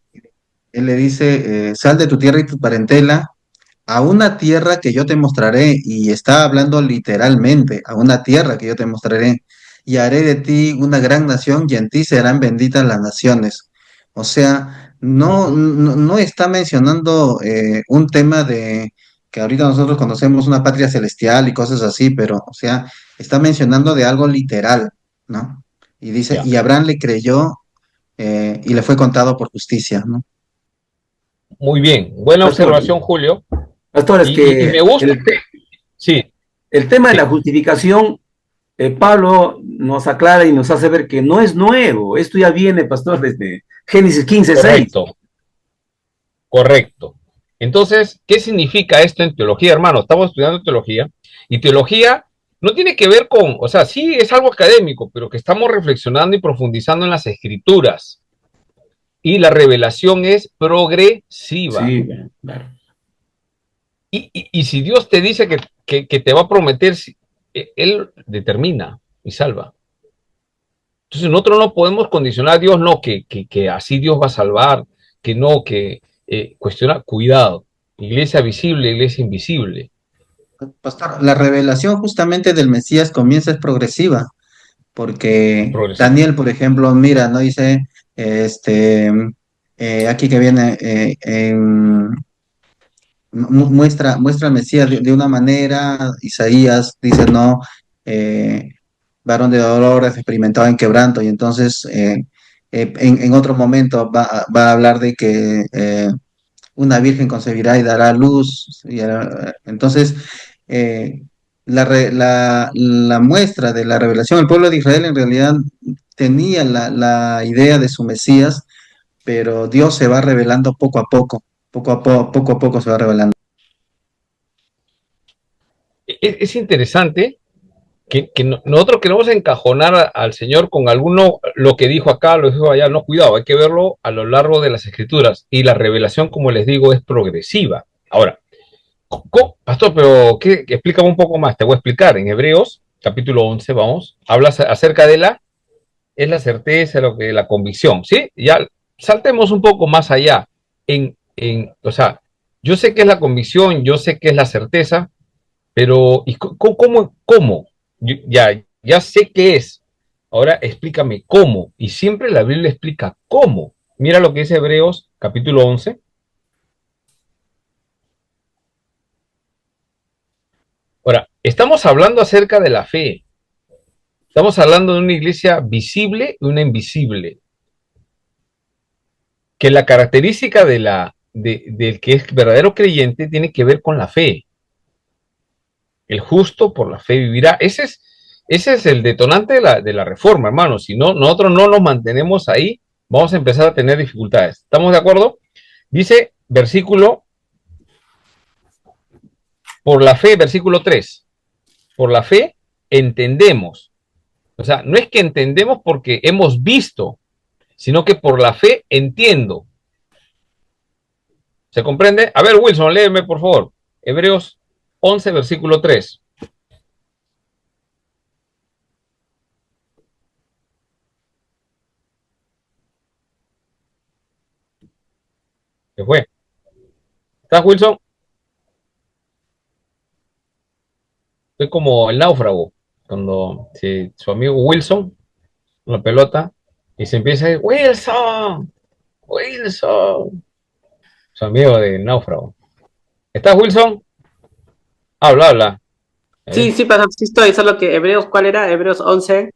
dice, nada. sal de tu tierra y tu parentela a una tierra que yo te mostraré, y está hablando literalmente, a una tierra que yo te mostraré, y haré de ti una gran nación, y en ti serán benditas las naciones. O sea, no está mencionando un tema de que ahorita nosotros conocemos una patria celestial y cosas así, pero, o sea, está mencionando de algo literal, ¿no? Y dice, Ya. y Abraham le creyó y le fue contado por justicia, ¿no? Muy bien. Buena Pastor, observación, Julio. pastor, es Y me que gusta. Sí, el tema de la sí. justificación, Pablo nos aclara y nos hace ver que no es nuevo. Esto ya viene, pastor, desde Génesis 15:6. Correcto. Correcto. Entonces, ¿qué significa esto en teología, hermano? Estamos estudiando teología y teología no tiene que ver con, o sea, sí es algo académico, pero que estamos reflexionando y profundizando en las escrituras. Y la revelación es progresiva. Sí, claro. Y si Dios te dice que te va a prometer, Él determina y salva. Entonces nosotros no podemos condicionar a Dios, no, que así Dios va a salvar, que no, que cuestiona, cuidado. Iglesia visible, iglesia invisible. Pastor, la revelación justamente del Mesías comienza es progresiva, porque Progresivo. Daniel, por ejemplo, mira, ¿no? Dice, este, aquí que viene, muestra al Mesías de una manera, Isaías dice, no, eh, varón de dolores, experimentado en quebranto, y entonces en otro momento va a hablar de que una virgen concebirá y dará luz. Entonces, eh, la muestra de la revelación, el pueblo de Israel en realidad tenía la idea de su Mesías, pero Dios se va revelando poco a poco se va revelando. Es interesante que nosotros queremos encajonar al Señor con alguno, lo que dijo acá, lo dijo allá, no, cuidado, hay que verlo a lo largo de las escrituras y la revelación, como les digo, es progresiva. Ahora, pastor, pero explícame un poco más, te voy a explicar. En Hebreos, capítulo 11, vamos, hablas acerca de es la certeza, la convicción, ¿sí? Ya saltemos un poco más allá. O sea, yo sé que es la convicción, yo sé que es la certeza, pero ¿y cómo? Ya sé qué es. Ahora explícame cómo. Y siempre la Biblia explica cómo. Mira lo que dice Hebreos capítulo 11. Ahora, estamos hablando acerca de la fe. Estamos hablando de una iglesia visible y una invisible. Que la característica del que es verdadero creyente tiene que ver con la fe. El justo por la fe vivirá. Ese es el detonante de la reforma, hermano. Si no, nosotros no nos mantenemos ahí, vamos a empezar a tener dificultades. ¿Estamos de acuerdo? Dice versículo, por la fe, versículo 3. Por la fe entendemos. O sea, no es que entendemos porque hemos visto, sino que por la fe entiendo. ¿Se comprende? A ver, Wilson, léeme, por favor. Hebreos 11, versículo 3. Se fue. ¿Estás, Wilson? Estoy como el náufrago, cuando su amigo Wilson, la pelota, y se empieza a decir, Wilson, Wilson, su amigo de náufrago. ¿Estás, Wilson? Habla, habla. Sí, sí, pastor, sí estoy, solo que Hebreos, ¿cuál era? Hebreos 11.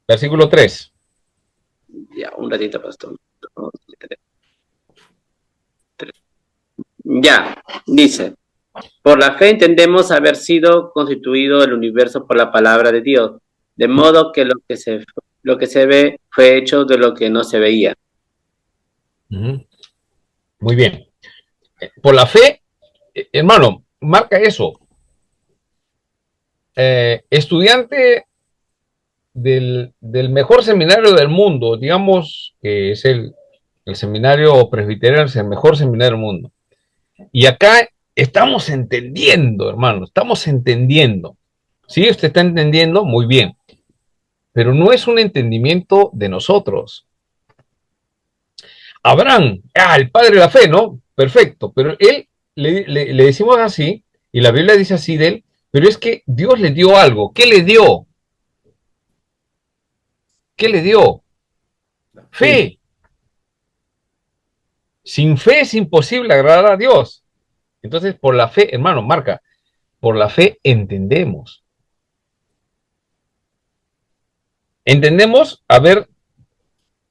Versículo 3. Ya, un ratito, pastor. Ya, dice, por la fe entendemos haber sido constituido el universo por la palabra de Dios, de modo que lo que se ve fue hecho de lo que no se veía. Muy bien. Por la fe, hermano, marca eso. Estudiante del mejor seminario del mundo, digamos que es el seminario presbiteriano, es el mejor seminario del mundo. Y acá estamos entendiendo, hermano, estamos entendiendo. Sí, usted está entendiendo muy bien, pero no es un entendimiento de nosotros. Abraham, el padre de la fe, ¿no? Perfecto, pero él le decimos así, y la Biblia dice así de él, pero es que Dios le dio algo. ¿Qué le dio? ¿Qué le dio? Fe. Sin fe es imposible agradar a Dios. Entonces, por la fe, hermano, marca, por la fe entendemos. Entendemos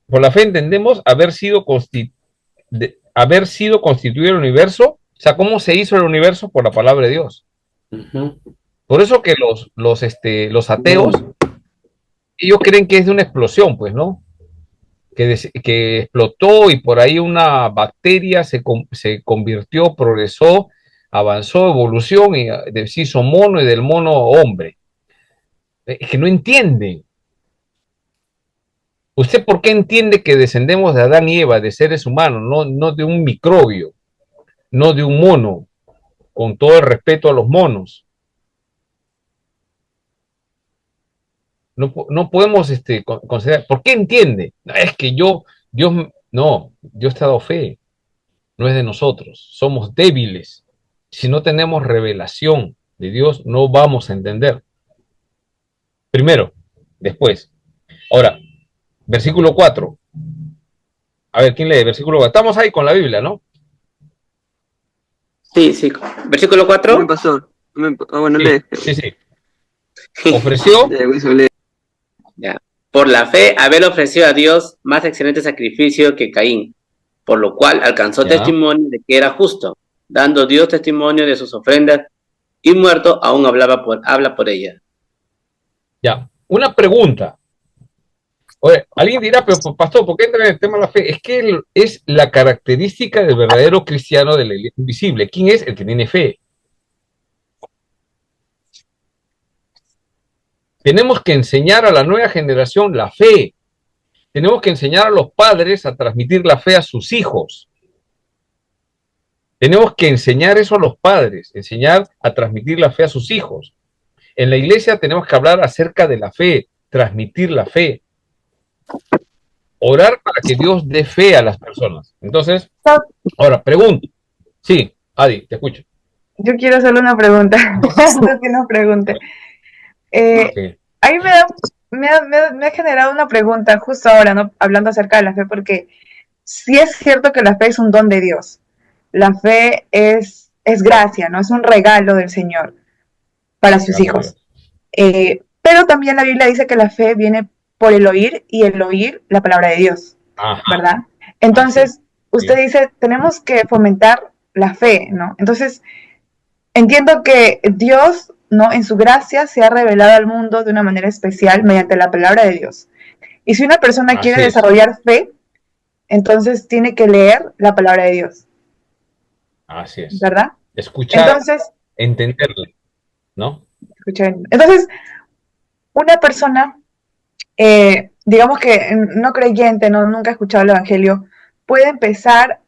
por la fe entendemos haber sido constituido el universo. O sea, ¿cómo se hizo el universo? Por la palabra de Dios. Por eso que los ateos, ellos creen que es de una explosión, pues, ¿no? Que explotó y por ahí una bacteria se convirtió, progresó, avanzó, evolución, y se hizo mono y del mono hombre. Es que no entienden. ¿Usted por qué entiende que descendemos de Adán y Eva, de seres humanos, no de un microbio, no de un mono, con todo el respeto a los monos? No podemos considerar, ¿por qué entiende? No, es que Dios te ha dado fe, no es de nosotros, somos débiles. Si no tenemos revelación de Dios, no vamos a entender. Primero, después. Ahora, versículo 4. A ver, ¿quién lee? Versículo 4. Estamos ahí con la Biblia, ¿no? Sí, sí. Versículo 4. Buen pastor. Bueno, Sí, lee. sí. Ofreció. Ya. Por la fe, Abel ofreció a Dios más excelente sacrificio que Caín, por lo cual alcanzó testimonio de que era justo, dando Dios testimonio de sus ofrendas, y muerto aún habla por ella. Ya, una pregunta. Oye, alguien dirá, pero pastor, ¿por qué entra en el tema de la fe? Es que es la característica del verdadero cristiano de la iglesia invisible. ¿Quién es? El que tiene fe. Tenemos que enseñar a la nueva generación la fe. Tenemos que enseñar a los padres a transmitir la fe a sus hijos. Tenemos que enseñar eso a los padres, enseñar a transmitir la fe a sus hijos. En la iglesia tenemos que hablar acerca de la fe, transmitir la fe, orar para que Dios dé fe a las personas. Entonces, ahora, pregunto. Sí, Adi, te escucho. Yo quiero hacerle una pregunta, antes que nos pregunte. Sí. Ahí me ha generado una pregunta justo ahora, ¿no? Hablando acerca de la fe, porque sí es cierto que la fe es un don de Dios. La fe es gracia, ¿no? Es un regalo del Señor para sus hijos. Pero también la Biblia dice que la fe viene por el oír, y el oír la palabra de Dios, ¿verdad? Entonces, usted dice, tenemos que fomentar la fe, ¿no? Entonces, entiendo que Dios, ¿no? En su gracia se ha revelado al mundo de una manera especial mediante la palabra de Dios. Y si una persona quiere desarrollar fe, entonces tiene que leer la palabra de Dios. Así es. ¿Verdad? Escuchar, entonces, entenderle, ¿no? Escuchar. Entonces, una persona, digamos que no creyente, no, nunca ha escuchado el Evangelio, puede empezar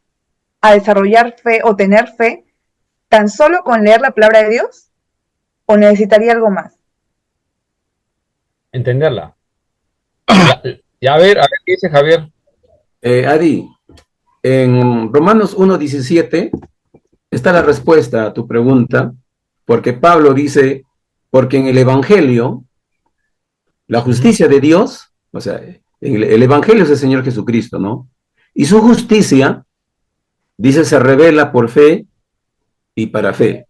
a desarrollar fe o tener fe tan solo con leer la palabra de Dios, o necesitaría algo más. Entenderla. Ya, a ver, ¿qué dice Javier? Adi, En Romanos 1:17 está la respuesta a tu pregunta, porque Pablo dice, porque en el Evangelio, la justicia de Dios, o sea, el Evangelio es el Señor Jesucristo, ¿no? Y su justicia, dice, se revela por fe y para fe.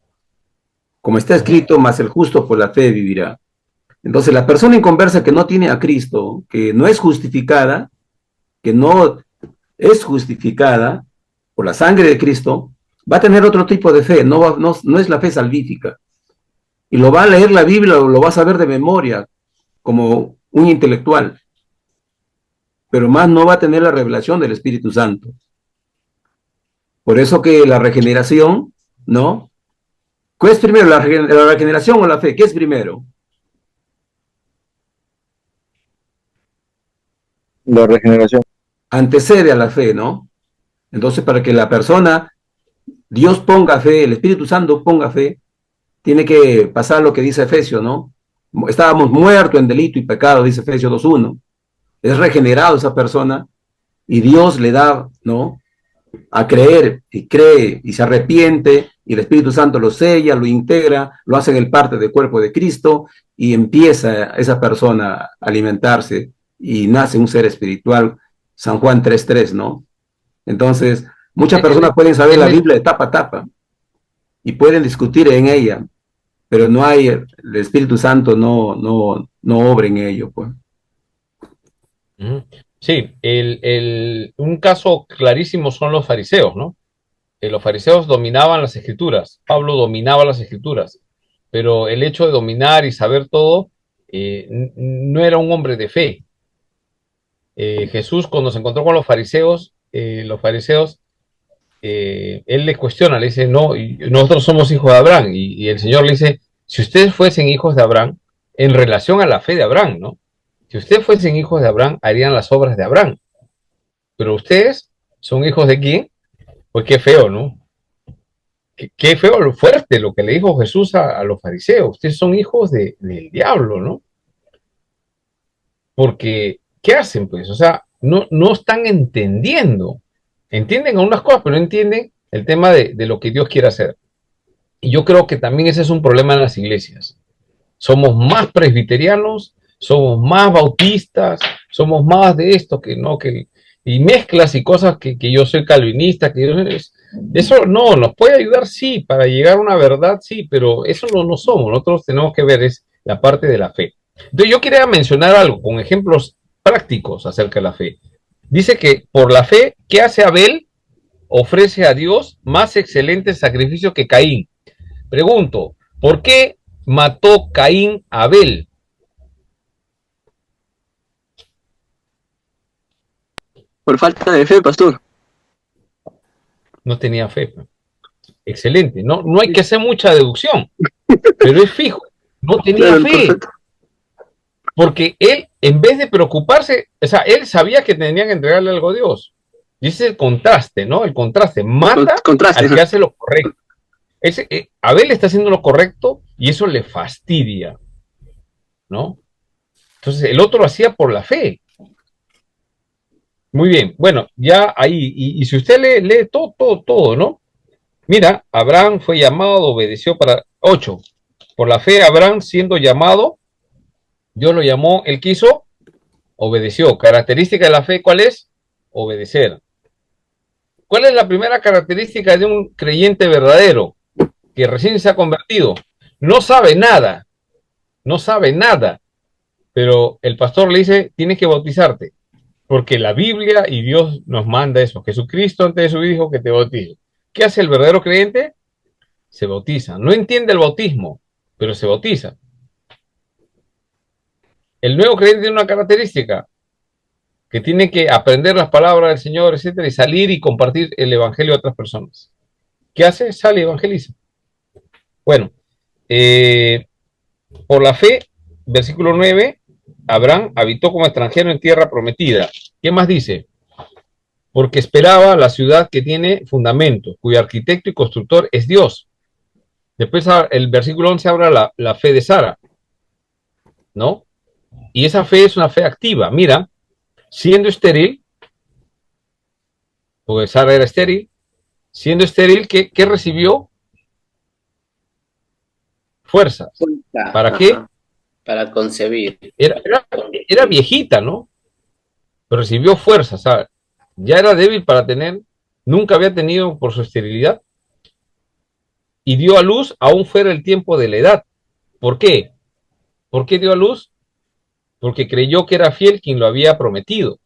Como está escrito, mas el justo por la fe vivirá. Entonces, la persona inconversa que no tiene a Cristo, que no es justificada, que no es justificada por la sangre de Cristo, va a tener otro tipo de fe, no es la fe salvífica. Y lo va a leer la Biblia, lo va a saber de memoria, como un intelectual, pero más no va a tener la revelación del Espíritu Santo. Por eso que la regeneración, ¿no? ¿Cuál es primero, la regeneración o la fe? ¿Qué es primero? La regeneración. Antecede a la fe, ¿no? Entonces, para que la persona, Dios ponga fe, el Espíritu Santo ponga fe, tiene que pasar lo que dice Efesios, ¿no? Estábamos muertos en delito y pecado, dice Efesios 2:1. Es regenerado esa persona y Dios le da, ¿no? A creer y cree y se arrepiente y el Espíritu Santo lo sella, lo integra, lo hace en el parte del cuerpo de Cristo y empieza esa persona a alimentarse y nace un ser espiritual, San Juan 3:3, ¿no? Entonces, muchas personas pueden saber la Biblia de tapa a tapa y pueden discutir en ella, pero no hay, el Espíritu Santo no obra en ello, pues. Sí, un caso clarísimo son los fariseos, ¿no? Los fariseos dominaban las escrituras, Pablo dominaba las escrituras, pero el hecho de dominar y saber todo no era un hombre de fe. Jesús, cuando se encontró con los fariseos, él le cuestiona, le dice, no, nosotros somos hijos de Abraham, y el Señor le dice, si ustedes fuesen hijos de Abraham, en relación a la fe de Abraham, ¿no? Si ustedes fuesen hijos de Abraham, harían las obras de Abraham, pero ustedes son hijos de ¿quién? Pues qué feo, ¿no? Qué feo, lo fuerte lo que le dijo Jesús a los fariseos, ustedes son hijos del diablo, ¿no? Porque, ¿qué hacen pues? O sea, no están entendiendo. Entienden algunas cosas, pero no entienden el tema de lo que Dios quiere hacer. Y yo creo que también ese es un problema en las iglesias. Somos más presbiterianos, somos más bautistas, somos más de esto que no, y mezclas y cosas que yo soy calvinista, eso no, nos puede ayudar, sí, para llegar a una verdad, sí, pero eso no somos. Nosotros tenemos que ver es la parte de la fe. Entonces yo quería mencionar algo con ejemplos prácticos acerca de la fe. Dice que por la fe, ¿qué hace Abel? Ofrece a Dios más excelente sacrificio que Caín. Pregunto, ¿por qué mató Caín a Abel? Por falta de fe, pastor. No tenía fe. Excelente. No hay que hacer mucha deducción, pero es fijo. No tenía fe. Porque él, en vez de preocuparse, o sea, él sabía que tenía que entregarle algo a Dios. Y ese es el contraste, ¿no? El contraste. Mata al que hace lo correcto. Abel está haciendo lo correcto y eso le fastidia, ¿no? Entonces, el otro lo hacía por la fe. Muy bien. Bueno, ya ahí, y si usted lee todo, ¿no? Mira, Abraham fue llamado, obedeció para 8. Por la fe, Abraham siendo llamado, Dios lo llamó, él quiso, obedeció. Característica de la fe, ¿cuál es? Obedecer. ¿Cuál es la primera característica de un creyente verdadero que recién se ha convertido? No sabe nada, pero el pastor le dice, tienes que bautizarte, porque la Biblia y Dios nos manda eso. Jesucristo antes de su dijo que te bautice. ¿Qué hace el verdadero creyente? Se bautiza. No entiende el bautismo, pero se bautiza. El nuevo creyente tiene una característica, que tiene que aprender las palabras del Señor, etcétera, y salir y compartir el evangelio a otras personas. ¿Qué hace? Sale y evangeliza. Bueno, por la fe, versículo 9, Abraham habitó como extranjero en tierra prometida. ¿Qué más dice? Porque esperaba la ciudad que tiene fundamento, cuyo arquitecto y constructor es Dios. Después el versículo 11 habla la fe de Sara, ¿no? Y esa fe es una fe activa. Mira, siendo estéril, porque Sara era estéril. Siendo estéril, ¿qué recibió? Fuerzas. ¿Para Ajá, qué? para concebir. Era viejita, ¿no? Pero recibió fuerzas, ¿sabes? Ya era débil para tener, nunca había tenido por su esterilidad, y dio a luz aún fuera el tiempo de la edad. ¿Por qué? ¿Por qué dio a luz? Porque creyó que era fiel quien lo había prometido.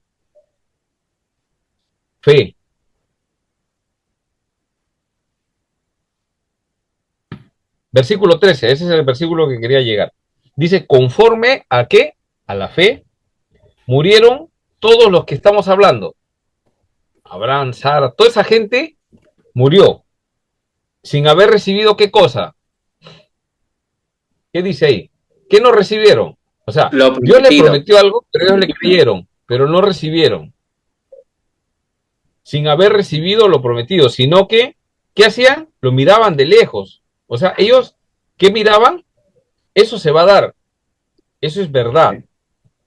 Fe. Versículo 13, ese es el versículo que quería llegar. Dice, conforme a qué? A la fe, murieron todos los que estamos hablando. Abraham, Sara, toda esa gente murió sin haber recibido qué cosa. ¿Qué dice ahí? ¿Qué no recibieron? O sea, Lo Dios le prometido. prometió algo, pero ellos le creyeron, pero no recibieron. Sin haber recibido lo prometido, sino que, ¿qué hacían? Lo miraban de lejos. O sea, ellos, ¿qué miraban? Eso se va a dar. Eso es verdad.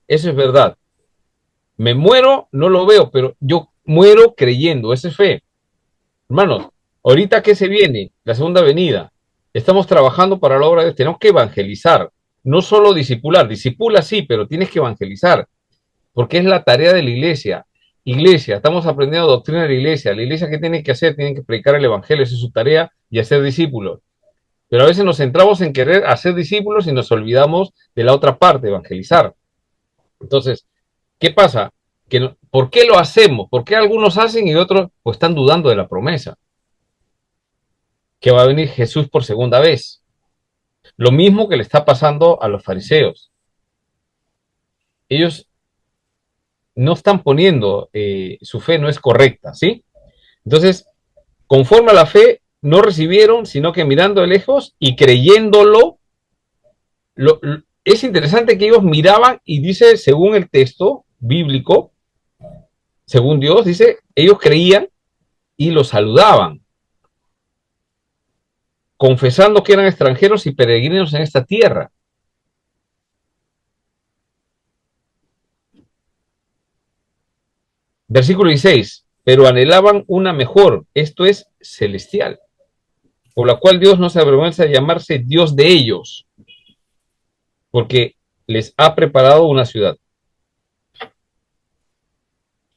Eso es verdad. Me muero, no lo veo, pero yo muero creyendo. Esa es fe. Hermanos, ahorita que se viene, la segunda venida, estamos trabajando para la obra de Dios, tenemos que evangelizar, no solo discipular, discipula sí, pero tienes que evangelizar, porque es la tarea de la iglesia. Iglesia, estamos aprendiendo doctrina de la iglesia ¿qué tiene que hacer? Tienen que predicar el evangelio, esa es su tarea, y hacer discípulos. Pero a veces nos centramos en querer hacer discípulos y nos olvidamos de la otra parte, evangelizar. Entonces, ¿qué pasa? ¿Por qué lo hacemos? ¿Por qué algunos hacen y otros pues están dudando de la promesa? Que va a venir Jesús por segunda vez. Lo mismo que le está pasando a los fariseos. Ellos no están poniendo, su fe no es correcta, ¿sí? Entonces, conforme a la fe, no recibieron, sino que mirando de lejos y creyéndolo, es interesante que ellos miraban y dice, según el texto bíblico, según Dios, dice, ellos creían y lo saludaban, confesando que eran extranjeros y peregrinos en esta tierra. Versículo 16, pero anhelaban una mejor, esto es celestial, por la cual Dios no se avergüenza de llamarse Dios de ellos, porque les ha preparado una ciudad.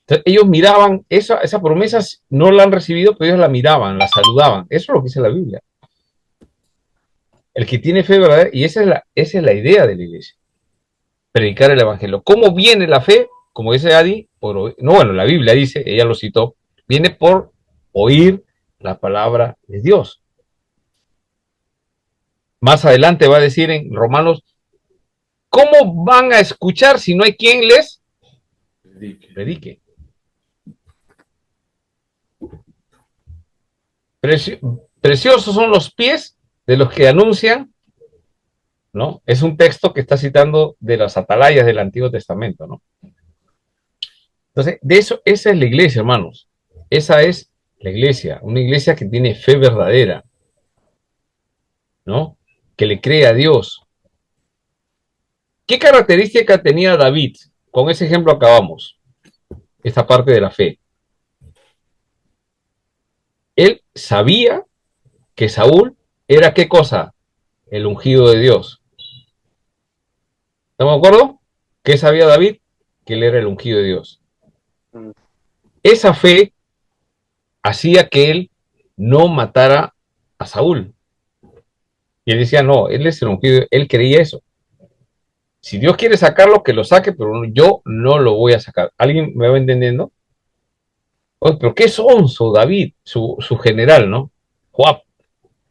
Entonces, ellos miraban, esa promesa no la han recibido, pero ellos la miraban, la saludaban. Eso es lo que dice la Biblia. El que tiene fe verdadera, y esa es la idea de la iglesia, predicar el evangelio. ¿Cómo viene la fe? Como dice Adi, la Biblia dice, ella lo citó, viene por oír la palabra de Dios. Más adelante va a decir en Romanos, ¿cómo van a escuchar si no hay quien les predique? Preciosos son los pies de los que anuncian, ¿no? Es un texto que está citando de las atalayas del Antiguo Testamento, ¿no? Entonces, de eso, esa es la iglesia, hermanos. Esa es la iglesia, una iglesia que tiene fe verdadera, ¿no? Que le cree a Dios. ¿Qué característica tenía David? Con ese ejemplo acabamos, esta parte de la fe. Él sabía que Saúl era ¿qué cosa? El ungido de Dios. ¿Estamos de acuerdo? ¿Qué sabía David? Que él era el ungido de Dios. Esa fe hacía que él no matara a Saúl. Y él decía, no, él es el ungido, él creía eso. Si Dios quiere sacarlo, que lo saque, pero yo no lo voy a sacar. ¿Alguien me va entendiendo? Oye, pero qué sonso David, su general, ¿no? Joab.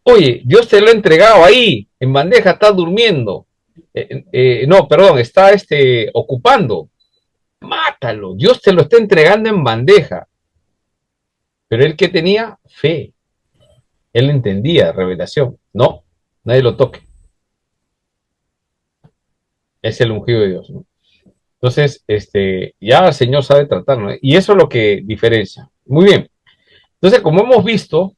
Oye, Dios te lo ha entregado ahí, en bandeja, está durmiendo. No, perdón, está ocupando. Mátalo, Dios te lo está entregando en bandeja. Pero él que tenía fe, él entendía revelación. No, nadie lo toque. Es el ungido de Dios, ¿no? Entonces, ya el Señor sabe tratar, ¿no? Y eso es lo que diferencia. Muy bien. Entonces, como hemos visto,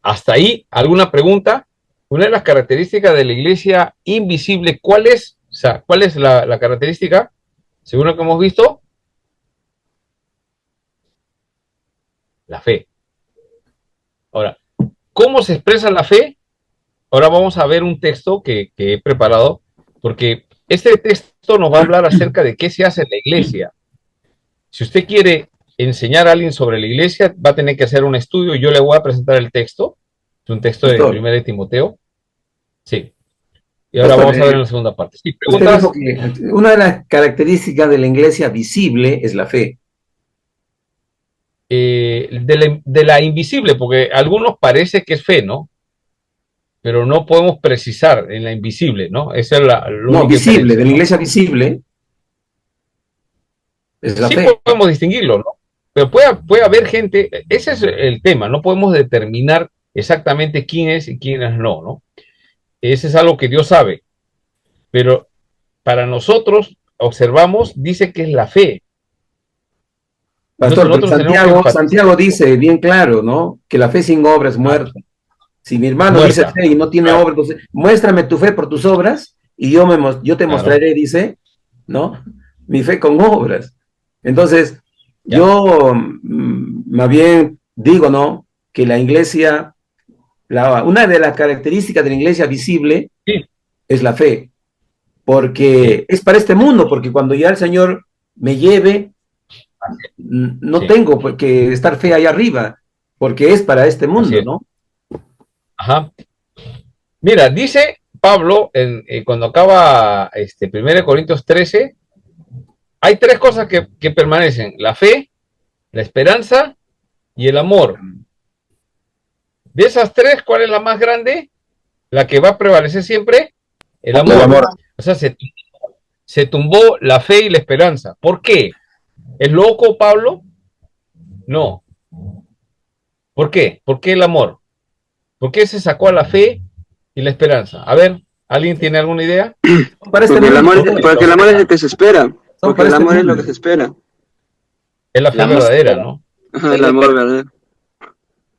hasta ahí, ¿alguna pregunta? Una de las características de la iglesia invisible, ¿cuál es? O sea, ¿cuál es la característica? Según lo que hemos visto, la fe. Ahora, ¿cómo se expresa la fe? Ahora vamos a ver un texto que he preparado, porque este texto nos va a hablar acerca de qué se hace en la iglesia. Si usted quiere enseñar a alguien sobre la iglesia, va a tener que hacer un estudio. Yo le voy a presentar el texto. Es un texto de 1 de Timoteo. Sí. Y ahora vamos a ver en la segunda parte. Sí, usted dijo que una de las características de la iglesia visible es la fe. De la invisible, porque a algunos parece que es fe, ¿no? Pero no podemos precisar en la invisible, ¿no? Esa es no, visible, de la iglesia visible es la sí fe. podemos distinguirlo, ¿no? Pero puede haber gente, ese es el tema, no podemos determinar exactamente quién es y quiénes no, ¿no? Ese es algo que Dios sabe. Pero para nosotros, observamos, dice que es la fe. Pastor, pero Santiago dice bien claro, ¿no? Que la fe sin obra es muerta. Si mi hermano dice fe y no tiene obra, entonces muéstrame tu fe por tus obras y yo te mostraré, dice, ¿no? Mi fe con obras. Entonces, yo más bien digo, ¿no? Que la iglesia, una de las características de la iglesia visible es la fe. Porque es para este mundo, porque cuando ya el Señor me lleve, no tengo que estar fe allá arriba, porque es para este mundo, ¿no? Ajá. Mira, dice Pablo, cuando acaba 1 Corintios 13, hay tres cosas que permanecen: la fe, la esperanza y el amor. De esas tres, ¿cuál es la más grande? La que va a prevalecer siempre, el amor. El amor. O sea, se tumbó la fe y la esperanza. ¿Por qué? ¿Es loco Pablo? No. ¿Por qué? ¿Por qué el amor? ¿Por qué se sacó a la fe y la esperanza? A ver, ¿alguien tiene alguna idea? Porque el amor es lo que se espera. Porque el amor es lo que se espera. Es la fe verdadera, ¿no? El amor verdadero.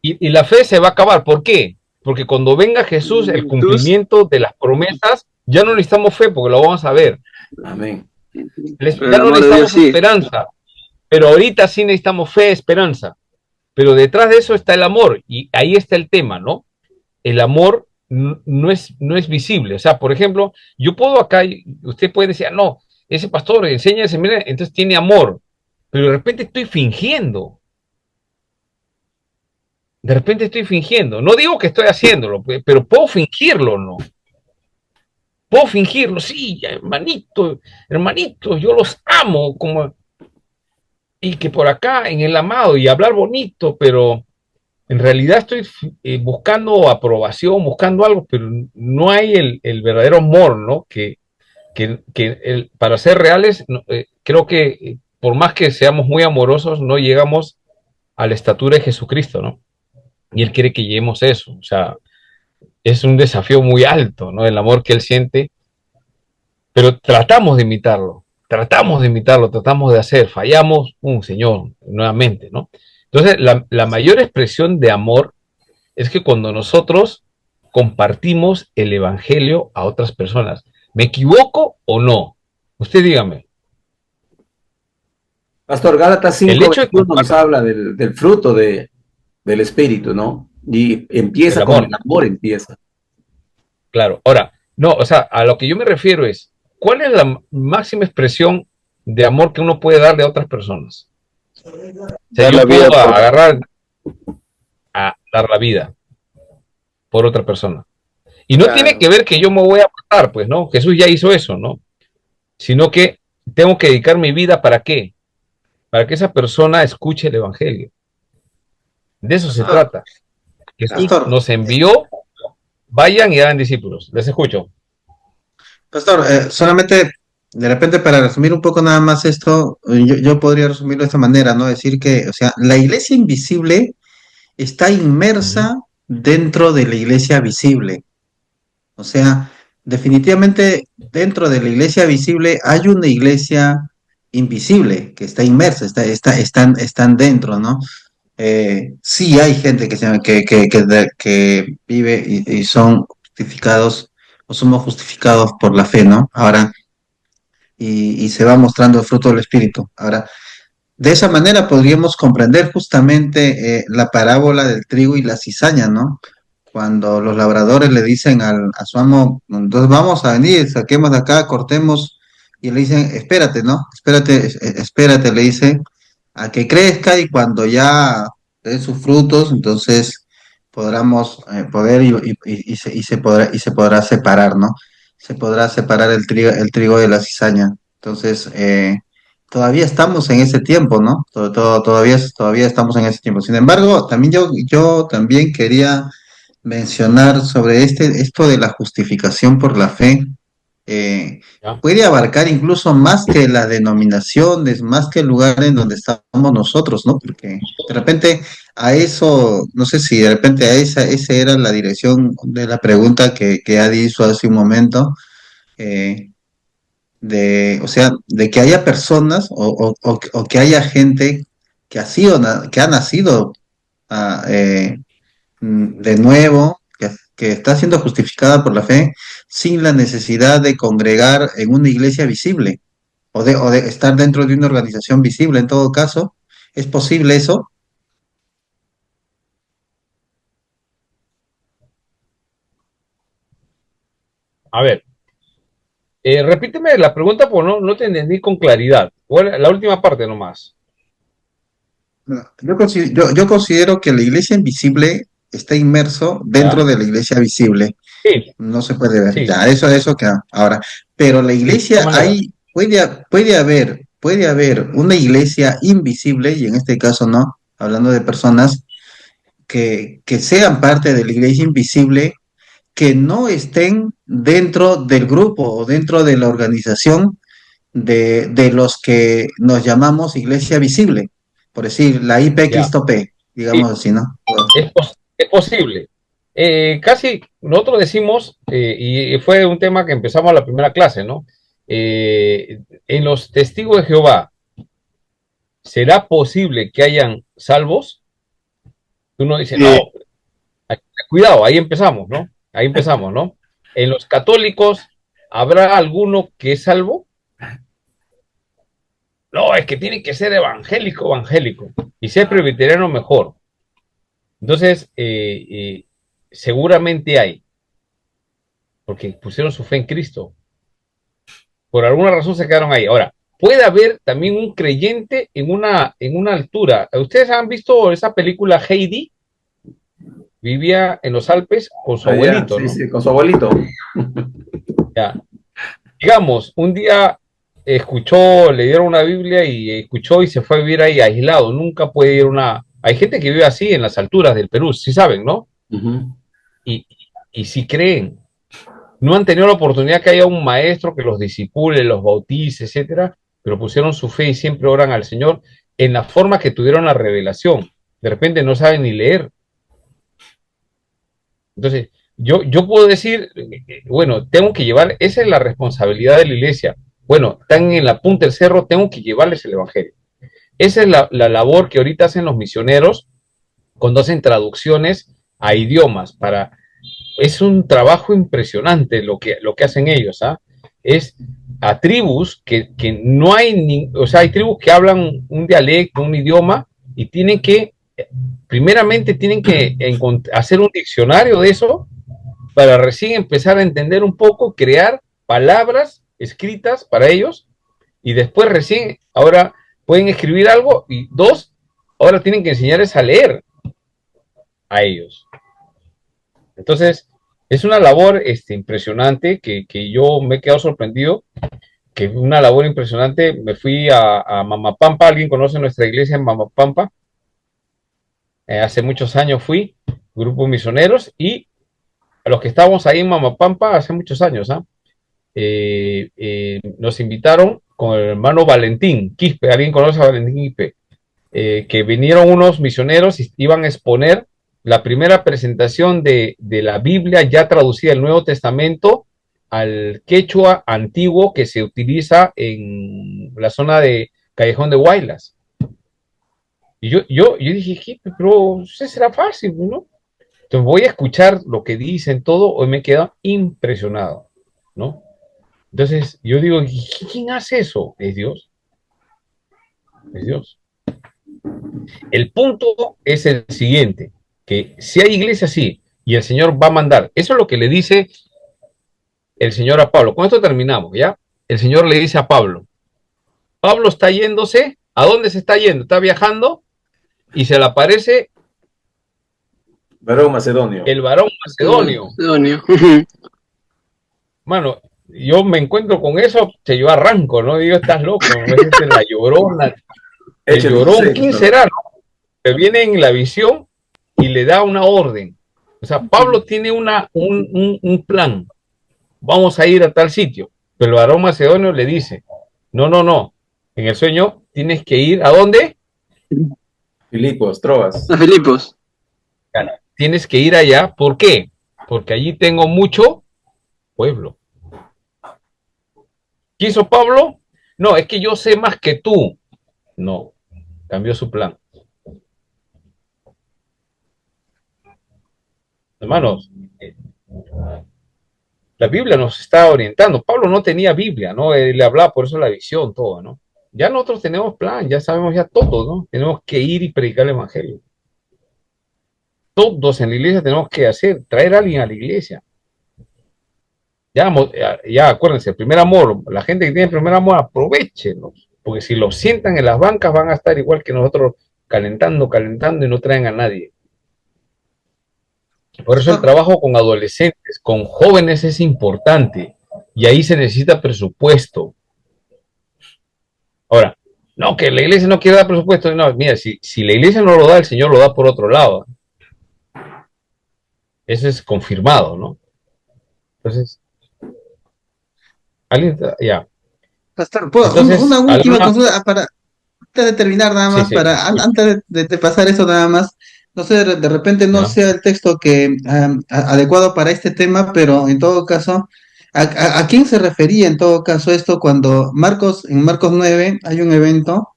Y la fe se va a acabar. ¿Por qué? Porque cuando venga Jesús, el cumplimiento de las promesas, ya no necesitamos fe porque lo vamos a ver. Amén. Ya no necesitamos esperanza. Pero ahorita sí necesitamos fe, esperanza. Pero detrás de eso está el amor. Y ahí está el tema, ¿no? El amor no es visible. O sea, por ejemplo, yo puedo acá, usted puede decir, no, ese pastor enseña ese, mira, entonces tiene amor. Pero de repente estoy fingiendo. De repente estoy fingiendo. No digo que estoy haciéndolo, pero puedo fingirlo, ¿no? Puedo fingirlo, sí, hermanito, yo los amo, como... Y que por acá, en el amado, y hablar bonito, pero en realidad estoy buscando aprobación, buscando algo, pero no hay el verdadero amor, ¿no? Para ser reales, creo que por más que seamos muy amorosos, no llegamos a la estatura de Jesucristo, ¿no? Y Él quiere que lleguemos a eso. O sea, es un desafío muy alto, ¿no? El amor que Él siente, pero tratamos de imitarlo, tratamos de hacer, fallamos, Señor, nuevamente, ¿no? Entonces, la mayor expresión de amor es que cuando nosotros compartimos el evangelio a otras personas. ¿Me equivoco o no? Usted dígame. Pastor, Gálatas 5:21 nos habla del fruto del espíritu, ¿no? Y empieza con el amor, empieza. Claro, ahora, no, o sea, a lo que yo me refiero es, ¿cuál es la máxima expresión de amor que uno puede darle a otras personas? O sea, yo puedo agarrar a dar la vida por otra persona. Y no tiene que ver que yo me voy a matar, pues, ¿no? Jesús ya hizo eso, ¿no? Sino que tengo que dedicar mi vida, ¿para qué? Para que esa persona escuche el evangelio. De eso se trata. Jesús nos envió, vayan y hagan discípulos. Les escucho. Pastor, solamente de repente para resumir un poco nada más esto, yo podría resumirlo de esta manera, ¿no? Decir que, o sea, la iglesia invisible está inmersa dentro de la iglesia visible. O sea, definitivamente dentro de la iglesia visible hay una iglesia invisible que está inmersa, están dentro, ¿no? Sí hay gente que vive y son justificados o somos justificados por la fe, ¿no? Ahora, y se va mostrando el fruto del Espíritu. Ahora, de esa manera podríamos comprender justamente la parábola del trigo y la cizaña, ¿no? Cuando los labradores le dicen a su amo, entonces vamos a venir, saquemos de acá, cortemos, y le dicen, espérate, ¿no? Espérate, espérate, le dice, a que crezca y cuando ya dé sus frutos, entonces podremos poder y se podrá separar, ¿no? Se podrá separar el trigo de la cizaña. Entonces, todavía estamos en ese tiempo, ¿no? Todavía estamos en ese tiempo. Sin embargo, también yo también quería mencionar sobre esto de la justificación por la fe. eh, ¿Ya? Puede abarcar incluso más que las denominaciones, más que el lugar en donde estamos nosotros, ¿no? Porque de repente a eso, no sé si de repente esa era la dirección de la pregunta que Adi hizo hace un momento, eh, o sea, de que haya personas o que haya gente que ha nacido ah, de nuevo, que está siendo justificada por la fe sin la necesidad de congregar en una iglesia visible o de estar dentro de una organización visible en todo caso. ¿Es posible eso? A ver, repíteme la pregunta porque no te entendí con claridad. Bueno, la última parte nomás. No, yo considero que la iglesia invisible está inmerso dentro ¿Ya? de la iglesia visible. Sí, No se puede ver. sí, Ya, eso que ahora. Pero la sí, de todas iglesia maneras. puede haber una iglesia invisible, y en este caso no, hablando de personas que sean parte de la iglesia invisible, que no estén dentro del grupo o dentro de la organización de los que nos llamamos iglesia visible, por decir, la IP Ya. Cristo P, Sí, digamos así, ¿no? es posible. Casi nosotros decimos, y fue un tema que empezamos la primera clase, ¿no? En los testigos de Jehová, ¿será posible que hayan salvos? Uno dice, no, cuidado, ahí empezamos, ¿no? Ahí empezamos, ¿no? En los católicos, ¿habrá alguno que es salvo? No, es que tiene que ser evangélico, evangélico. Y ser presbiteriano mejor. Entonces, seguramente hay, porque pusieron su fe en Cristo. Por alguna razón se quedaron ahí. Ahora, puede haber también un creyente en una altura. ¿Ustedes han visto esa película Heidi? Vivía en los Alpes con su Ah, ya, abuelito, sí, ¿no? sí, con su abuelito. Ya. Digamos, un día escuchó, le dieron una Biblia y escuchó y se fue a vivir ahí aislado. Nunca puede ir a una... Hay gente que vive así en las alturas del Perú, sí saben, ¿no? Ujú. Y, y si creen, no han tenido la oportunidad que haya un maestro que los disipule, los bautice, etcétera, pero pusieron su fe y siempre oran al Señor en la forma que tuvieron la revelación. De repente no saben ni leer. Entonces, yo puedo decir, bueno, tengo que llevar, esa es la responsabilidad de la iglesia. Bueno, están en la punta del cerro, tengo que llevarles el evangelio. Esa es la labor que ahorita hacen los misioneros cuando hacen traducciones a idiomas para es un trabajo impresionante lo que hacen ellos, ¿ah? Es a tribus que no hay, o sea, hay tribus que hablan un dialecto, un idioma, y tienen que, primeramente tienen que hacer un diccionario de eso para recién empezar a entender un poco, crear palabras escritas para ellos, y después recién, ahora pueden escribir algo, y dos, ahora tienen que enseñarles a leer a ellos. Entonces, es una labor impresionante que yo me he quedado sorprendido, que una labor impresionante. Me fui a Mamapampa, alguien conoce nuestra iglesia en Mamapampa, hace muchos años fui, grupo misioneros, y a los que estábamos ahí en Mamapampa hace muchos años, ¿ah? Nos invitaron con el hermano Valentín Quispe, alguien conoce a Valentín Quispe, que vinieron unos misioneros y iban a exponer la primera presentación de la Biblia ya traducida el Nuevo Testamento al quechua antiguo que se utiliza en la zona de Callejón de Huaylas. Y yo dije, ¿qué? Pero eso será fácil, ¿no? Entonces voy a escuchar lo que dicen todo, hoy me queda impresionado, ¿no? Entonces yo digo, ¿quién hace eso? Es Dios, es Dios. El punto es el siguiente, que si hay iglesia, sí, y el Señor va a mandar. Eso es lo que le dice el Señor a Pablo. Con esto terminamos, ¿ya? El Señor le dice a Pablo, Pablo está yéndose, ¿a dónde se está yendo? Está viajando y se le aparece Varón macedonio. el varón macedonio. Macedonio. Mano, yo me encuentro con eso, yo arranco, ¿no? Digo, estás loco, ¿no? Es la llorona, el Hechos llorón, 16, ¿quién ¿no? será? ¿No? Que viene en la visión y le da una orden. O sea, Pablo tiene un plan. Vamos a ir a tal sitio. Pero el varón macedonio le dice, no, no, no. En el sueño tienes que ir, ¿a dónde? Filipos, Troas. A Filipos. Tienes que ir allá. ¿Por qué? Porque allí tengo mucho pueblo. ¿Qué hizo Pablo? No, es que yo sé más que tú. No, cambió su plan. Hermanos, la Biblia nos está orientando. Pablo no tenía Biblia, ¿no? Él hablaba por eso la visión, todo, ¿no? Ya nosotros tenemos plan, ya sabemos ya todo, ¿no? Tenemos que ir y predicar el evangelio. Todos en la iglesia tenemos que traer a alguien a la iglesia. Ya acuérdense, el primer amor, la gente que tiene el primer amor, aprovechenos, porque si los sientan en las bancas van a estar igual que nosotros, calentando, calentando y no traen a nadie. Por eso el trabajo con adolescentes, con jóvenes es importante y ahí se necesita presupuesto. Ahora, no, que la iglesia no quiere dar presupuesto. No, mira, si la iglesia no lo da, el Señor lo da por otro lado. Eso es confirmado, ¿no? Entonces, alguien, ya. Pastor, Entonces, una última alguna, consulta para antes de terminar nada sí, más, sí, antes de pasar eso nada más, no sé, de repente no ya. sea el texto que adecuado para este tema, pero en todo caso, ¿a quién se refería en todo caso esto cuando en Marcos 9 hay un evento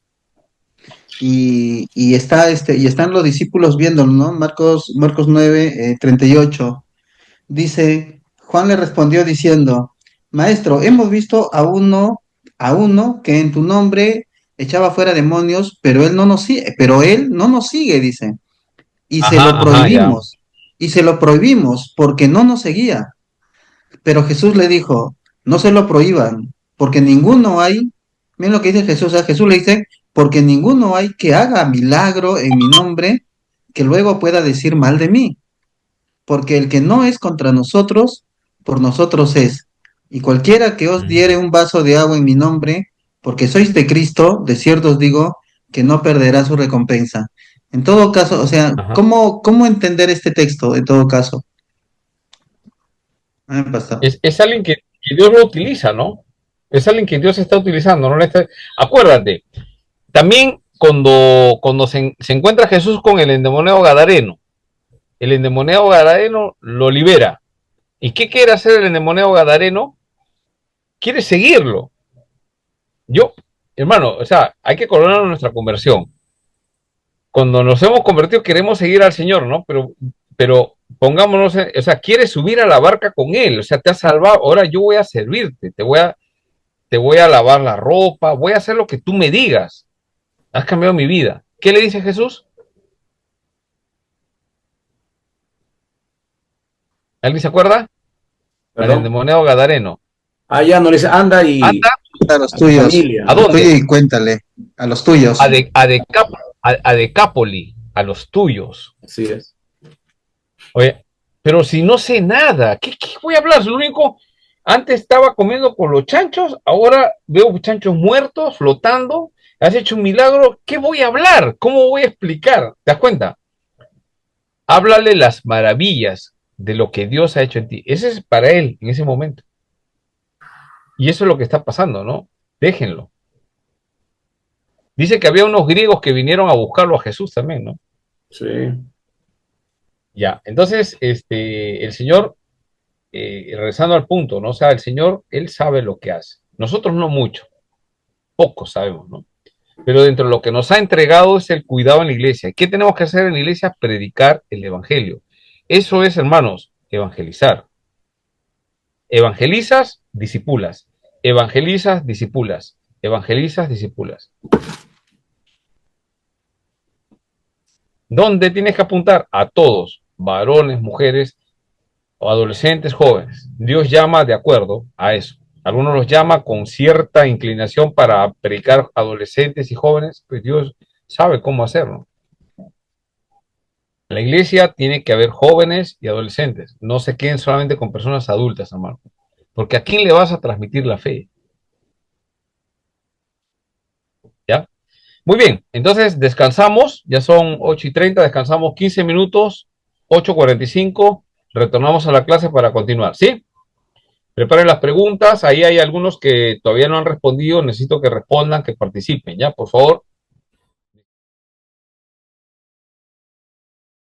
y y están los discípulos viéndolo, ¿no? Marcos 9, 38. Dice, Juan le respondió diciendo, Maestro, hemos visto a uno que en tu nombre echaba fuera demonios, pero él no nos sigue, dice, y se lo Ajá, ajá, ya. prohibimos, porque no nos seguía. Pero Jesús le dijo, no se lo prohíban, porque ninguno hay, miren lo que dice Jesús, Jesús le dice, porque ninguno hay que haga milagro en mi nombre, que luego pueda decir mal de mí, porque el que no es contra nosotros, por nosotros es. Y cualquiera que os diere un vaso de agua en mi nombre, porque sois de Cristo, de cierto os digo, que no perderá su recompensa. En todo caso, o sea, Ajá. cómo entender este texto, en todo caso? Pastor. Es alguien que Dios lo utiliza, ¿no? Es alguien que Dios está utilizando, ¿no? Acuérdate, también cuando se encuentra Jesús con el endemoniado Gadareno, el endemoniado Gadareno lo libera. ¿Y qué quiere hacer el endemoniado Gadareno? Quiere seguirlo. Yo, hermano, o sea, hay que coronar nuestra conversión. Cuando nos hemos convertido queremos seguir al Señor, ¿no? Pero pongámonos, o sea, quieres subir a la barca con Él, o sea, te has salvado, ahora yo voy a servirte, te voy a lavar la ropa, voy a hacer lo que tú me digas. Has cambiado mi vida. ¿Qué le dice Jesús? ¿Alguien se acuerda? Al ¿Perdón? endemoniado Gadareno. Ah, ya no le dice, anda y Anda, A los a tu tuyos, familia, ¿a a los ¿no? dónde? tuyos y cuéntale, a los tuyos. A Decápoli, a los tuyos. Así es. Oye, pero si no sé nada, ¿qué voy a hablar? Lo único, antes estaba comiendo con los chanchos, ahora veo chanchos muertos, flotando, has hecho un milagro, ¿qué voy a hablar? ¿Cómo voy a explicar? ¿Te das cuenta? Háblale las maravillas de lo que Dios ha hecho en ti. Ese es para él en ese momento. Y eso es lo que está pasando, ¿no? Déjenlo. Dice que había unos griegos que vinieron a buscarlo a Jesús también, ¿no? Sí. Ya, entonces, el Señor, regresando al punto, ¿no? O sea, el Señor, Él sabe lo que hace. Nosotros no mucho, pocos sabemos, ¿no? Pero dentro de lo que nos ha entregado es el cuidado en la iglesia. ¿Qué tenemos que hacer en la iglesia? Predicar el Evangelio. Eso es, hermanos, evangelizar. Evangelizas, discipulas. Evangelizas, discipulas. Evangelizas, discipulas. ¿Dónde tienes que apuntar? A todos, varones, mujeres o adolescentes, jóvenes. Dios llama de acuerdo a eso. Algunos los llama con cierta inclinación para predicar adolescentes y jóvenes, pues Dios sabe cómo hacerlo. En la iglesia tiene que haber jóvenes y adolescentes. No se queden solamente con personas adultas, hermano. Porque ¿a quién le vas a transmitir la fe? ¿Ya? Muy bien, entonces descansamos, ya son 8:30, descansamos 15 minutos, 8:45, retornamos a la clase para continuar, ¿sí? Preparen las preguntas, ahí hay algunos que todavía no han respondido, necesito que respondan, que participen, ¿ya? Por favor,